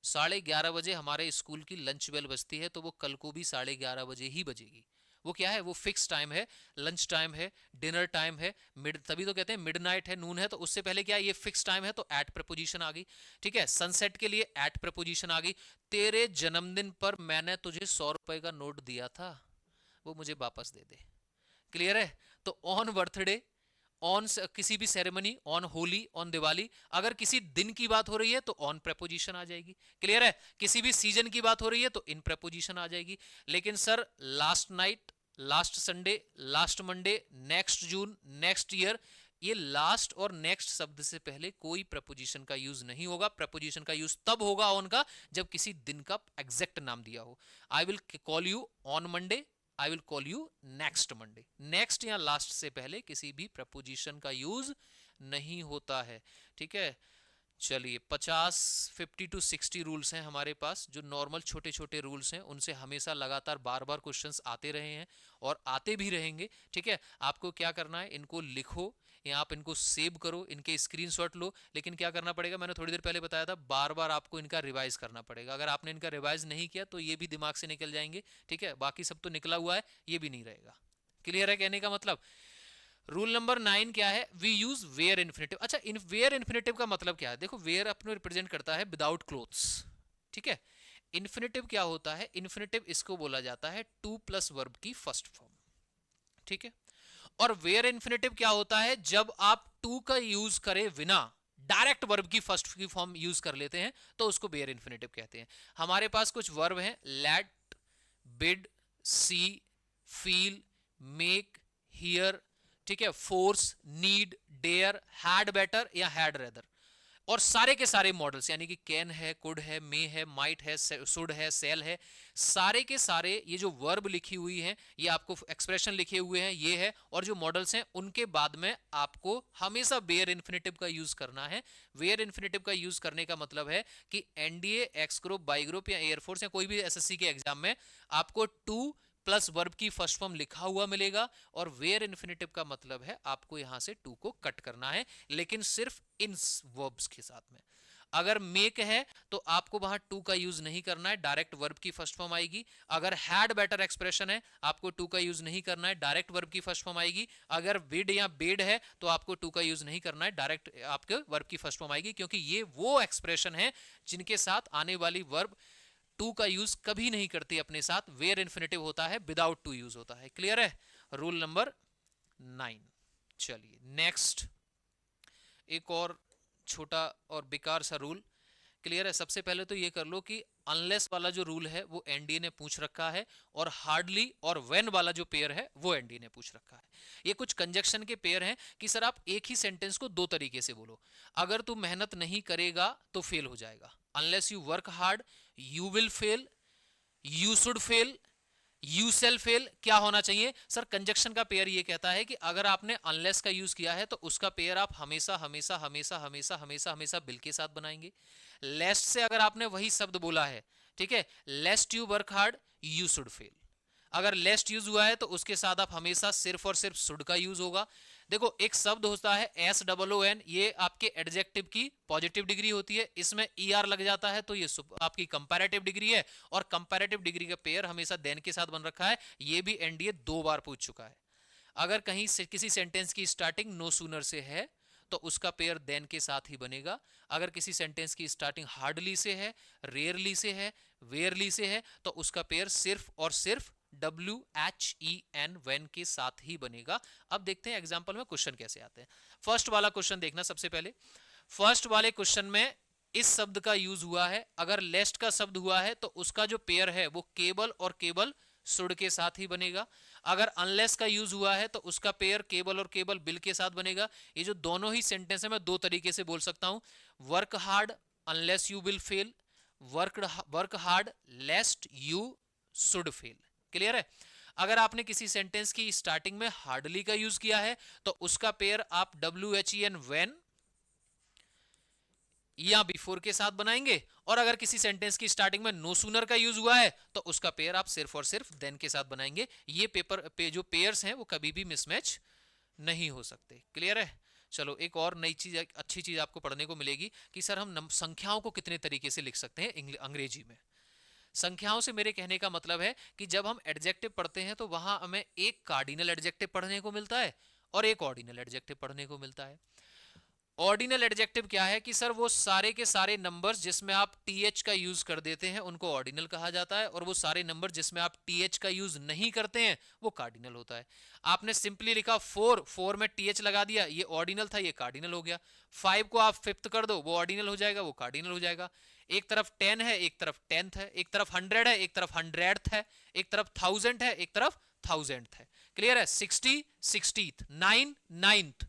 Speaker 1: 11:30 हमारे स्कूल की लंच बेल बजती है, तो वो कल को भी 11:30 ही बजेगी। वो क्या है, वो फिक्स टाइम है, लंच टाइम है, डिनर टाइम है, मिड, तभी तो कहते हैं मिडनाइट है, नून है, तो उससे पहले क्या है, ये फिक्स टाइम है, तो एट प्रपोजिशन आ गई। ठीक है, सनसेट के लिए एट प्रपोजिशन आ गई। तेरे जन्मदिन पर मैंने तुझे 100 रुपए का नोट दिया था, वो मुझे वापस दे दे। क्लियर है। तो ऑन बर्थडे, ऑन किसी भी ceremony, on Holi, on Diwali, अगर किसी दिन की बात हो रही है तो ऑन प्रपोजिशन आ जाएगी। क्लियर है। किसी भी सीजन की बात हो रही है तो इन प्रपोजिशन आ जाएगी। लेकिन sir last night, last Sunday, last Monday, next June, next year, ये लास्ट और नेक्स्ट शब्द से पहले कोई प्रपोजिशन का यूज नहीं होगा। प्रपोजिशन का यूज तब होगा ऑन का जब किसी दिन का एग्जैक्ट नाम दिया हो। I will call you on Monday, I will call you next Monday. Next या लास्ट से पहले किसी भी प्रपोजिशन का यूज नहीं होता है। ठीक है, चलिए 50 टू 60 रूल्स हैं हमारे पास, जो नॉर्मल छोटे छोटे रूल्स हैं, उनसे हमेशा लगातार बार बार क्वेश्चंस आते रहे हैं और आते भी रहेंगे। ठीक है, आपको क्या करना है, इनको लिखो या आप इनको सेव करो, इनके स्क्रीनशॉट लो, लेकिन क्या करना पड़ेगा, मैंने थोड़ी देर पहले बताया था, बार बार आपको इनका रिवाइज करना पड़ेगा। अगर आपने इनका रिवाइज नहीं किया तो ये भी दिमाग से निकल जाएंगे। ठीक है, बाकी सब तो निकला हुआ है, ये भी नहीं रहेगा। क्लियर है कहने का मतलब। रूल नंबर 9 क्या है, वी यूज वेयर इन्फिनेटिव। अच्छा, इन वेयर इन्फिनेटिव का मतलब क्या है, देखो वेयर अपने रिप्रेजेंट करता है विदाउट क्लोथ्स। ठीक है, इन्फिनेटिव क्या होता है, इन्फिनेटिव इसको बोला जाता है टू प्लस वर्ब की फर्स्ट फॉर्म। ठीक है, और वेयर इन्फिनेटिव क्या होता है, जब आप टू का यूज करे बिना डायरेक्ट वर्ब की फर्स्ट की फॉर्म यूज कर लेते हैं तो उसको वेयर इन्फिनेटिव कहते हैं। हमारे पास कुछ वर्ब हैं, let, bid, see, feel, make, hear, ठीक है, force, need, dare, had better या हैड रेदर, और सारे के सारे मॉडल्स यानी कि कैन है, कुड है, मे है, माइट है, शुड है, सेल है, सारे के सारे ये जो वर्ब लिखी हुई है, ये आपको एक्सप्रेशन लिखे हुए हैं, ये है, और जो मॉडल्स हैं उनके बाद में आपको हमेशा वेयर इन्फिनेटिव का यूज करना है। वेयर इन्फिनेटिव का यूज करने का मतलब है कि NDA, x group, by group या एयरफोर्स या कोई भी एसएससी के एग्जाम में आपको टू प्लस वर्ब की फर्स्ट फॉर्म लिखा हुआ मिलेगा, और वेयर इन्फिनेटिव का मतलब है आपको यहां से टू को कट करना है, लेकिन सिर्फ इन वर्ब्स के साथ में। अगर मेक है तो आपको वहां टू का यूज नहीं करना है, डायरेक्ट वर्ब की फर्स्ट फॉर्म आएगी। अगर हैड बेटर एक्सप्रेशन है, आपको टू का यूज नहीं करना है, डायरेक्ट वर्ब की फर्स्ट फॉर्म आएगी। अगर विड या बेड है तो आपको टू का यूज नहीं करना है, डायरेक्ट आपके वर्ब की फर्स्ट फॉर्म आएगी, क्योंकि ये वो एक्सप्रेशन है जिनके साथ आने वाली वर्ब टू का यूज कभी नहीं करती अपने साथ। वेयर इन्फिनेटिव होता है, विदाउट टू यूज होता है। क्लियर है, रूल नंबर 9। चलिए नेक्स्ट, एक और छोटा और बेकार सा रूल। क्लियर है, सबसे पहले तो ये कर लो कि अनलेस वाला जो रूल है वो एनडीए ने पूछ रखा है, और हार्डली और व्हेन वाला जो पेयर है वो एनडीए ने पूछ रखा है। ये कुछ कंजक्शन के पेयर हैं कि सर आप एक ही सेंटेंस को दो तरीके से बोलो। अगर तू मेहनत नहीं करेगा तो फेल हो जाएगा, unless you work hard you will fail, you should fail, you shall fail. क्या होना चाहिए सर, कंजक्शन का पेयर ये कहता है कि अगर आपने अनलेस का यूज किया है तो उसका पेयर आप हमेशा हमेशा हमेशा हमेशा हमेशा हमेशा बिल के साथ बनाएंगे। लेस्ट से अगर आपने वही शब्द बोला है, ठीक है, लेस्ट you work hard you should fail, अगर लेस्ट यूज हुआ है तो उसके साथ आप हमेशा सिर्फ और सिर्फ शुड का यूज होगा। देखो एक शब्द होता है SOON, ये आपके एडजेक्टिव की पॉजिटिव डिग्री होती है, इसमें ER लग जाता है तो ये आपकी कंपैरेटिव डिग्री है, और कंपैरेटिव डिग्री का पेयर हमेशा देन के साथ बन रखा है। ये भी एनडीए 2 बार पूछ चुका है। अगर कहीं से किसी सेंटेंस की स्टार्टिंग नो सूनर से है तो उसका पेयर देन के साथ ही बनेगा। अगर किसी सेंटेंस की स्टार्टिंग हार्डली से है, रेयरली से है, वेयरली से है, तो उसका पेयर सिर्फ और सिर्फ WHEN when के साथ ही बनेगा। अब देखते हैं एग्जाम्पल में क्वेश्चन कैसे आते हैं। फर्स्ट वाला क्वेश्चन देखना सबसे पहले। फर्स्ट वाले क्वेश्चन में इस शब्द का यूज हुआ है, अगर लेस्ट का शब्द हुआ है तो उसका जो पेयर है वो केबल और केबल शुड के साथ ही बनेगा। अगर अनलेस का यूज हुआ है तो उसका पेयर केबल और केबल बिल के साथ बनेगा। ये जो दोनों ही सेंटेंस है मैं दो तरीके से बोल सकता हूं, work hard unless you will fail, work hard लेस्ट you should fail. Clear है? अगर आपने किसी सेंटेंस की स्टार्टिंग में हार्डली का यूज किया है तो उसका पेयर आप WHEN व्हेन या बिफोर के साथ बनाएंगे, और अगर किसी सेंटेंस की स्टार्टिंग में नो सूनर का यूज हुआ है तो उसका पेयर आप सिर्फ और सिर्फ देन के साथ बनाएंगे। ये जो पेयर्स हैं वो कभी भी मिसमैच नहीं हो सकते। क्लियर है? चलो एक और नई चीज, अच्छी चीज आपको पढ़ने को मिलेगी कि सर हम संख्याओं को कितने तरीके से लिख सकते हैं अंग्रेजी में। संख्याओं से मेरे कहने का मतलब है कि जब हम एडजेक्टिव पढ़ते हैं तो वहां हमें एक कार्डिनल एडजेक्टिव पढ़ने को मिलता है और एक ऑर्डिनल एडजेक्टिव पढ़ने को मिलता है। ऑर्डिनल एडजेक्टिव क्या है कि सर वो सारे के सारे नंबर्स जिसमें आप टीएच का यूज कर देते हैं उनको ऑर्डिनल कहा जाता है, और वो सारे नंबर जिसमें आप टीएच का यूज नहीं करते हैं वो कार्डिनल होता है। आपने सिंपली लिखा 4 में टीएच लगा दिया, ये ऑर्डिनल था, ये कार्डिनल हो गया। 5 को आप फिफ्थ कर दो, वो ऑर्डिनल हो जाएगा, वो कार्डिनल हो जाएगा। एक तरफ 10 है, एक तरफ 10th है, एक तरफ 100 है, एक तरफ 100th है, एक तरफ 1000 है, एक तरफ 1000th है। क्लियर है? 60 60th, 9 9th।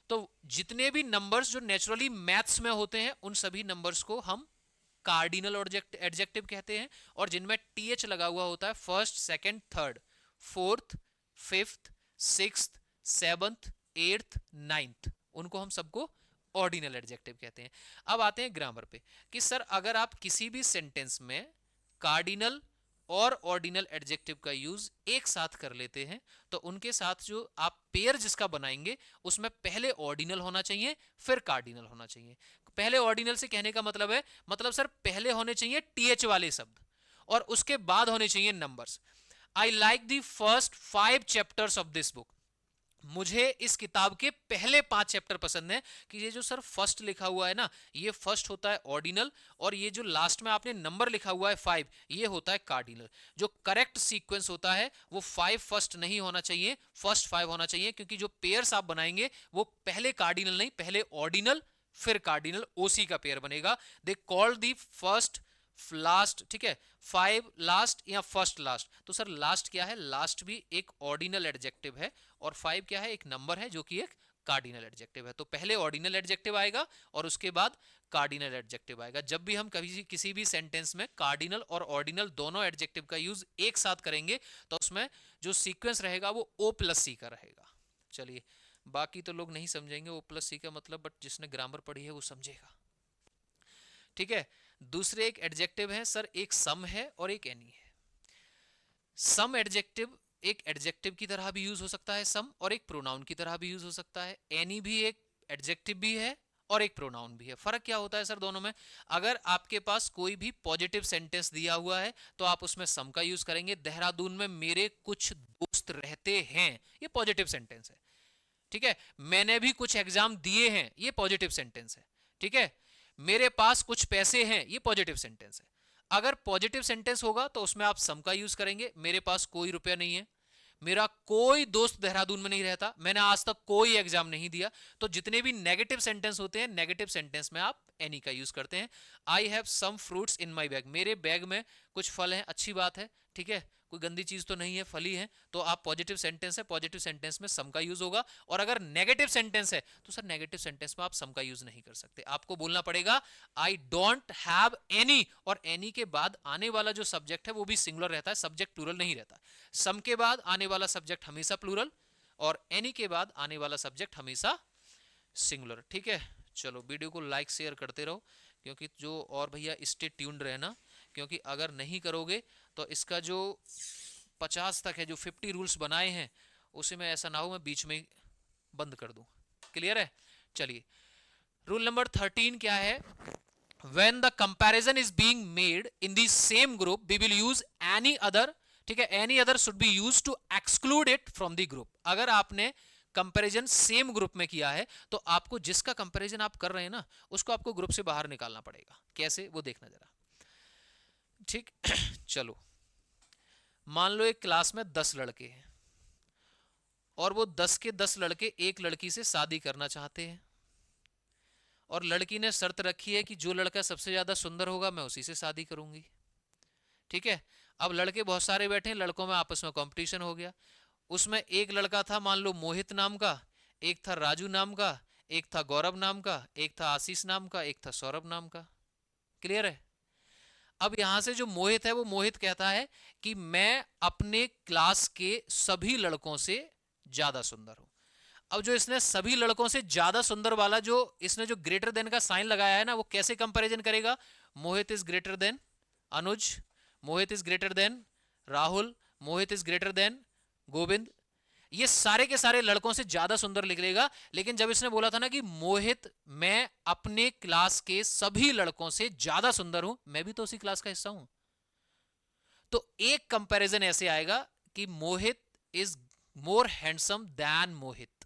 Speaker 1: तो जितने भी नंबर्स जो नेचुरली मैथ्स में होते हैं उन सभी नंबर्स को हम कार्डिनल एडजेक्टिव कहते हैं, और जिनमें टीएच लगा हुआ होता है first, second, third, fourth, fifth, sixth, seventh, eighth, ninth, उनको हम सबको ऑर्डिनल एडजेक्टिव कहते हैं। अब आते हैं ग्रामर पे कि सर अगर आप किसी भी सेंटेंस में कार्डिनल और ऑर्डिनल एडजेक्टिव का यूज एक साथ कर लेते हैं तो उनके साथ जो आप पेयर जिसका बनाएंगे उसमें पहले ऑर्डिनल होना चाहिए फिर कार्डिनल होना चाहिए। पहले ऑर्डिनल से कहने का मतलब है, मतलब सर पहले होने चाहिए टीएच वाले शब्द और उसके बाद होने चाहिए numbers. I like the first 5 chapters of this book. मुझे इस किताब के पहले 5 चैप्टर पसंद है। कि ये जो सर फर्स्ट लिखा हुआ है ना, ये फर्स्ट होता है ऑर्डिनल, और ये जो लास्ट में आपने नंबर लिखा हुआ है 5, ये होता है कार्डिनल। जो करेक्ट सीक्वेंस होता है वो 5 फर्स्ट नहीं होना चाहिए, फर्स्ट 5 होना चाहिए, क्योंकि जो पेयर्स आप बनाएंगे वो पहले कार्डिनल नहीं, पहले ऑर्डिनल फिर कार्डिनल, ओसी का पेयर बनेगा। They call the first last, ठीक है, 5 लास्ट या फर्स्ट लास्ट। तो सर लास्ट क्या है? लास्ट भी एक ऑर्डिनल एडजेक्टिव है, और 5 क्या है? एक नंबर है जो कि एक कार्डिनल एडजेक्टिव है। तो पहले ऑर्डिनल एडजेक्टिव आएगा और उसके बाद कार्डिनल एडजेक्टिव आएगा। जब भी हम कभी किसी भी सेंटेंस में कार्डिनल और ऑर्डिनल दोनों एडजेक्टिव का यूज एक साथ करेंगे तो उसमें जो सीक्वेंस रहेगा वो O+C का रहेगा। चलिए, बाकी तो लोग नहीं समझेंगे O+C का मतलब, बट जिसने ग्रामर पढ़ी है वो समझेगा। ठीक है, दूसरे एक एडजेक्टिव है सर, एक सम है और एक एनी है। सम एडजेक्टिव एक एडजेक्टिव की तरह भी यूज हो सकता है सम, और एक प्रोनाउन की तरह भी यूज हो सकता है। एनी भी एक एडजेक्टिव भी है और एक प्रोनाउन भी है। फर्क क्या होता है सर दोनों में? अगर आपके पास कोई भी पॉजिटिव सेंटेंस दिया हुआ है तो आप उसमें सम का यूज करेंगे। देहरादून में मेरे कुछ दोस्त रहते हैं, ये पॉजिटिव सेंटेंस है। ठीक है, मैंने भी कुछ एग्जाम दिए हैं, ये पॉजिटिव सेंटेंस है। ठीक है, मेरे पास कुछ पैसे हैं, ये पॉजिटिव सेंटेंस है। अगर पॉजिटिव सेंटेंस होगा तो उसमें आप सम का यूज करेंगे। मेरे पास कोई रुपया नहीं है, मेरा कोई दोस्त देहरादून में नहीं रहता, मैंने आज तक कोई एग्जाम नहीं दिया। तो जितने भी नेगेटिव सेंटेंस होते हैं, नेगेटिव सेंटेंस में आप एनी का यूज करते हैं। I have some fruits in my bag, मेरे बैग में कुछ फल हैं, अच्छी बात है। ठीक है, कोई गंदी चीज तो नहीं है, फल ही है। तो आप पॉजिटिव सेंटेंस है, पॉजिटिव सेंटेंस में सम का यूज होगा। और अगर नेगेटिव सेंटेंस है तो सर नेगेटिव सेंटेंस में आप सम का यूज नहीं कर सकते। आपको बोलना पड़ेगा आई डोंट हैव एनी, और एनी के बाद आने वाला जो सब्जेक्ट है वो भी सिंगुलर रहता है, सब्जेक्ट प्लूरल नहीं रहता। सम के बाद आने वाला सब्जेक्ट हमेशा प्लूरल, और एनी के बाद आने वाला सब्जेक्ट हमेशा सिंगुलर। ठीक है, चलो वीडियो को लाइक शेयर करते रहो, क्योंकि जो और भैया स्टे ट्यून्ड रहना, क्योंकि अगर नहीं करोगे तो इसका जो 50 तक है, जो 50 रूल्स बनाए हैं, उसे मैं ऐसा ना हो मैं बीच में बंद कर दूं। क्लियर है? चलिए, रूल नंबर 13 क्या है? When the comparison is being made in the same group, we will use any other. ठीक है, any other should be used to exclude it from the group. अगर आपने कंपैरिजन सेम ग्रुप में किया है तो आपको जिसका कंपैरिजन आप कर रहे हैं ना, उसको आपको ग्रुप से बाहर निकालना पड़ेगा। कैसे, वो देखना जरा। ठीक चलो, मान लो एक क्लास में 10 लड़के हैं और वो 10 के 10 लड़के एक लड़की से शादी करना चाहते हैं, और लड़की ने शर्त रखी है कि जो लड़का सबसे ज्यादा सुंदर होगा मैं उसी से शादी करूंगी। ठीक है, अब लड़के बहुत सारे बैठे हैं, लड़कों में आपस में कंपटीशन हो गया। उसमें एक लड़का था मान लो मोहित नाम का, एक था राजू नाम का, एक था गौरव नाम का, एक था आशीष नाम का, एक था सौरभ नाम का। क्लियर है? अब यहां से जो मोहित है वो मोहित कहता है कि मैं अपने क्लास के सभी लड़कों से ज्यादा सुंदर हूं। अब जो इसने सभी लड़कों से ज्यादा सुंदर वाला जो इसने जो ग्रेटर देन का साइन लगाया है ना, वो कैसे कंपैरिजन करेगा? Mohit is greater than Anuj, Mohit is greater than Rahul, Mohit is greater than Govind, ये सारे के सारे लड़कों से ज्यादा सुंदर लिख लेगा। लेकिन जब इसने बोला था ना कि मोहित मैं अपने क्लास के सभी लड़कों से ज्यादा सुंदर हूं, मैं भी तो उसी क्लास का हिस्सा हूं, तो एक कंपैरिजन ऐसे आएगा कि मोहित इज मोर हैंडसम दैन मोहित,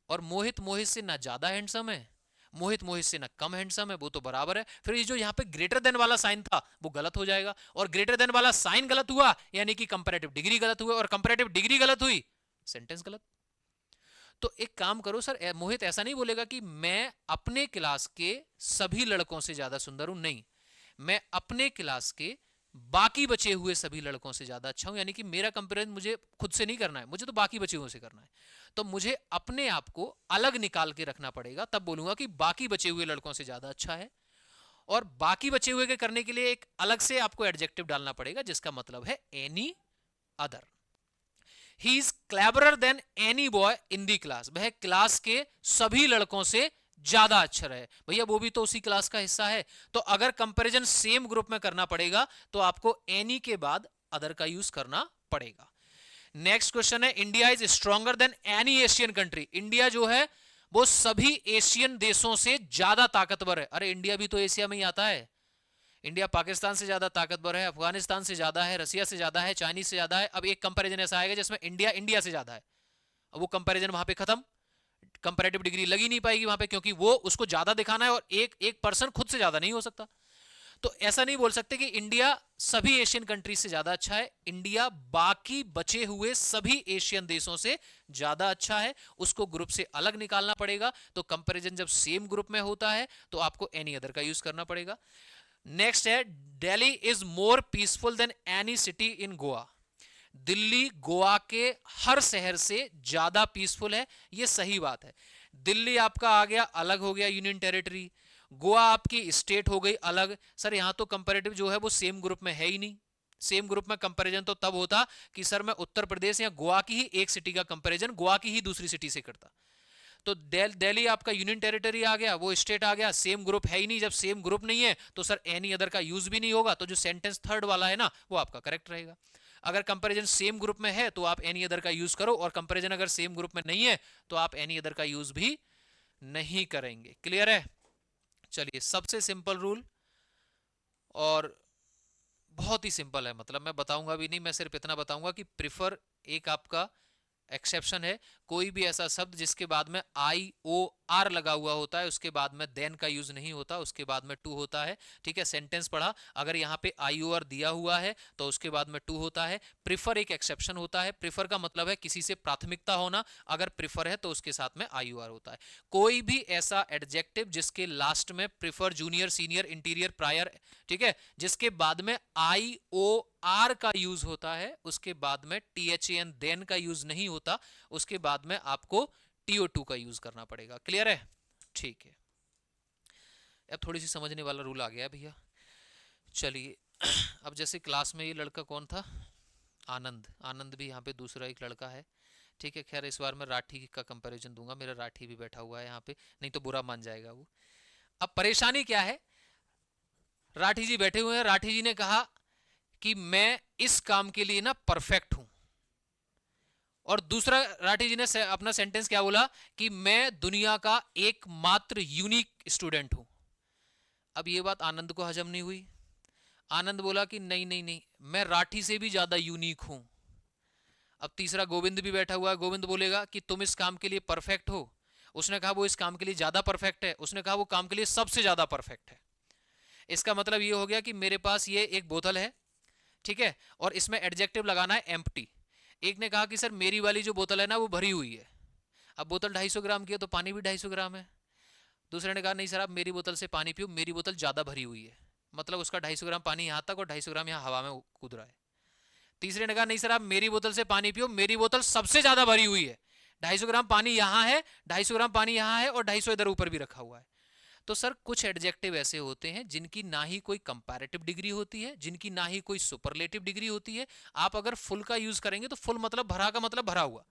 Speaker 1: और मोहित मोहित से ना ज्यादा हैंडसम है, मोहित मोहित से ना कम हैंडसम है, वो तो बराबर है। फिर ये जो यहां पे ग्रेटर देन वाला साइन था वो गलत हो जाएगा, और ग्रेटर देन वाला साइन गलत हुआ यानी कि कंपैरेटिव डिग्री गलत हुआ, और कंपैरेटिव डिग्री गलत हुई सेंटेंस गलत। तो एक काम करो सर, मोहित ऐसा नहीं बोलेगा कि मैं अपने क्लास के सभी लड़कों से ज्यादा सुंदर हूं, नहीं, मैं अपने क्लास के बाकी बचे हुए सभी लड़कों से ज्यादा अच्छा हूं, यानी कि मेरा कंपेरिजन मुझे खुद से नहीं करना है, मुझे तो बाकी बचे हुए से करना है। तो मुझे अपने आप को अलग निकाल के रखना पड़ेगा, तब बोलूंगा कि बाकी बचे हुए लड़कों से ज्यादा अच्छा है। और बाकी बचे हुए के करने के लिए एक अलग से आपको एडजेक्टिव डालना पड़ेगा जिसका मतलब है any other. He is cleverer than any boy in the class, वह क्लास के सभी लड़कों से ज्यादा अक्षर है। भैया वो भी तो उसी क्लास का हिस्सा है, तो अगर कंपैरिजन सेम ग्रुप में करना पड़ेगा तो आपको एनी के बाद अदर का यूज करना पड़ेगा। नेक्स्ट क्वेश्चन है, India is stronger than any Asian country, India जो है वो सभी एशियन देशों से ज्यादा ताकतवर है। अरे इंडिया भी तो एशिया में ही आता है, इंडिया पाकिस्तान से ज्यादा ताकतवर है, अफगानिस्तान से ज्यादा है, रसिया से ज्यादा है, चाइनीज से ज्यादा है। अब एक कंपैरिजन ऐसा आएगा जिसमें इंडिया इंडिया से ज्यादा है, अब वो कंपैरिजन वहां पे खत्म, कंपैरेटिव डिग्री लगी नहीं पाएगी वहां पे, क्योंकि वो उसको ज्यादा दिखाना है और एक एक पर्सन खुद से ज्यादा नहीं हो सकता। तो ऐसा नहीं बोल सकते कि इंडिया सभी एशियन कंट्रीज से ज्यादा अच्छा है, इंडिया बाकी बचे हुए सभी एशियन देशों से ज्यादा अच्छा है, उसको ग्रुप से अलग निकालना पड़ेगा। तो कंपैरिजन जब सेम ग्रुप में होता है तो आपको एनी अदर का यूज करना पड़ेगा। नेक्स्ट है, Delhi is more peaceful than any city in Goa, Delhi Goa के हर शहर से ज्यादा पीसफुल है, ये सही बात है। दिल्ली आपका आ गया अलग हो गया यूनियन टेरिटरी, गोवा आपकी स्टेट हो गई अलग। सर यहां तो कंपैरेटिव जो है वो सेम ग्रुप में है ही नहीं, सेम ग्रुप में कंपैरिजन तो तब होता कि सर मैं उत्तर प्रदेश या गोवा की ही एक सिटी का कंपैरिजन गोवा की ही दूसरी सिटी से करता। तो दिल्ली आपका यूनियन टेरिटरी आ गया, वो स्टेट आ गया, सेम ग्रुप है ही नहीं। जब सेम ग्रुप नहीं है तो सर एनी अदर का यूज भी नहीं होगा, तो जो सेंटेंस थर्ड वाला है ना वो आपका करेक्ट रहेगा। अगर कंपैरिजन सेम ग्रुप में है तो आप एनी अदर का यूज करो, और कंपैरिजन अगर सेम ग्रुप में नहीं है तो आप एनी अदर का यूज भी नहीं करेंगे। क्लियर है? चलिए, सबसे सिंपल रूल और बहुत ही सिंपल है, मतलब मैं बताऊंगा भी नहीं, मैं सिर्फ इतना बताऊंगा कि प्रिफर एक आपका एक्सेप्शन है, कोई भी ऐसा शब्द जिसके बाद में आई ओ आर लगा हुआ होता है उसके बाद में देन का यूज नहीं होता, उसके बाद में टू होता है। ठीक है, सेंटेंस पढ़ा, अगर यहाँ पे आई ओ आर दिया हुआ है तो उसके बाद में टू होता है। प्रिफर एक एक्सेप्शन होता है, प्रिफर का मतलब है किसी से प्राथमिकता होना, अगर प्रिफर है तो उसके साथ में आई ओ आर होता है। कोई भी ऐसा एडजेक्टिव जिसके लास्ट में prefer, junior, senior, interior, prior, ठीक है, जिसके बाद में आई ओ आर का यूज होता है, उसके बाद में टी एच एन देन का यूज नहीं होता, उसके बाद में आपको TO2 का यूज करना पड़ेगा। क्लियर है? ठीक है, अब थोड़ी सी समझने वाला रूल आ गया भैया। चलिए, अब जैसे क्लास में ये लड़का कौन था, आनंद, आनंद भी यहाँ पे दूसरा एक लड़का है। ठीक है, खैर इस बार मैं राठी का कंपैरिजन दूंगा, मेरा राठी भी बैठा हुआ है यहाँ पे, नहीं तो बुरा मान जाएगा वो। अब परेशानी क्या है, राठी जी बैठे हुए हैं, राठी जी ने कहा कि मैं इस काम के लिए ना परफेक्ट हूं, और दूसरा राठी जी ने अपना सेंटेंस क्या बोला कि मैं दुनिया का एकमात्र यूनिक स्टूडेंट हूं। अब ये बात आनंद को हजम नहीं हुई, आनंद बोला कि नहीं नहीं नहीं, मैं राठी से भी ज्यादा यूनिक हूं। अब तीसरा गोविंद भी बैठा हुआ है, गोविंद बोलेगा कि तुम इस काम के लिए परफेक्ट हो, उसने कहा वो इस काम के लिए ज्यादा परफेक्ट है, उसने कहा वो काम के लिए सबसे ज्यादा परफेक्ट है। इसका मतलब ये हो गया कि मेरे पास ये एक बोतल है, ठीक है, और इसमें एडजेक्टिव लगाना है एम्प्टी। एक ने कहा कि सर मेरी वाली जो बोतल है ना वो भरी हुई है। अब बोतल 250 ग्राम की है तो पानी भी 250 ग्राम है। दूसरे ने कहा नहीं सर आप मेरी बोतल से पानी पियो, मेरी बोतल ज़्यादा भरी हुई है, मतलब उसका 250 ग्राम पानी यहाँ तक और 250 ग्राम यहाँ हवा में कूद रहा है। तीसरे ने कहा नहीं सर आप मेरी बोतल से पानी पियो, मेरी बोतल सबसे ज़्यादा भरी हुई है, 250 ग्राम पानी यहाँ है, 250 ग्राम पानी यहाँ है और 250 इधर ऊपर भी रखा हुआ है। तो सर कुछ एडजेक्टिव ऐसे होते हैं जिनकी ना ही कोई कंपैरेटिव डिग्री होती है, जिनकी ना ही कोई सुपरलेटिव डिग्री होती है। आप अगर फुल का यूज करेंगे तो फुल मतलब भरा का मतलब भरा हुआ,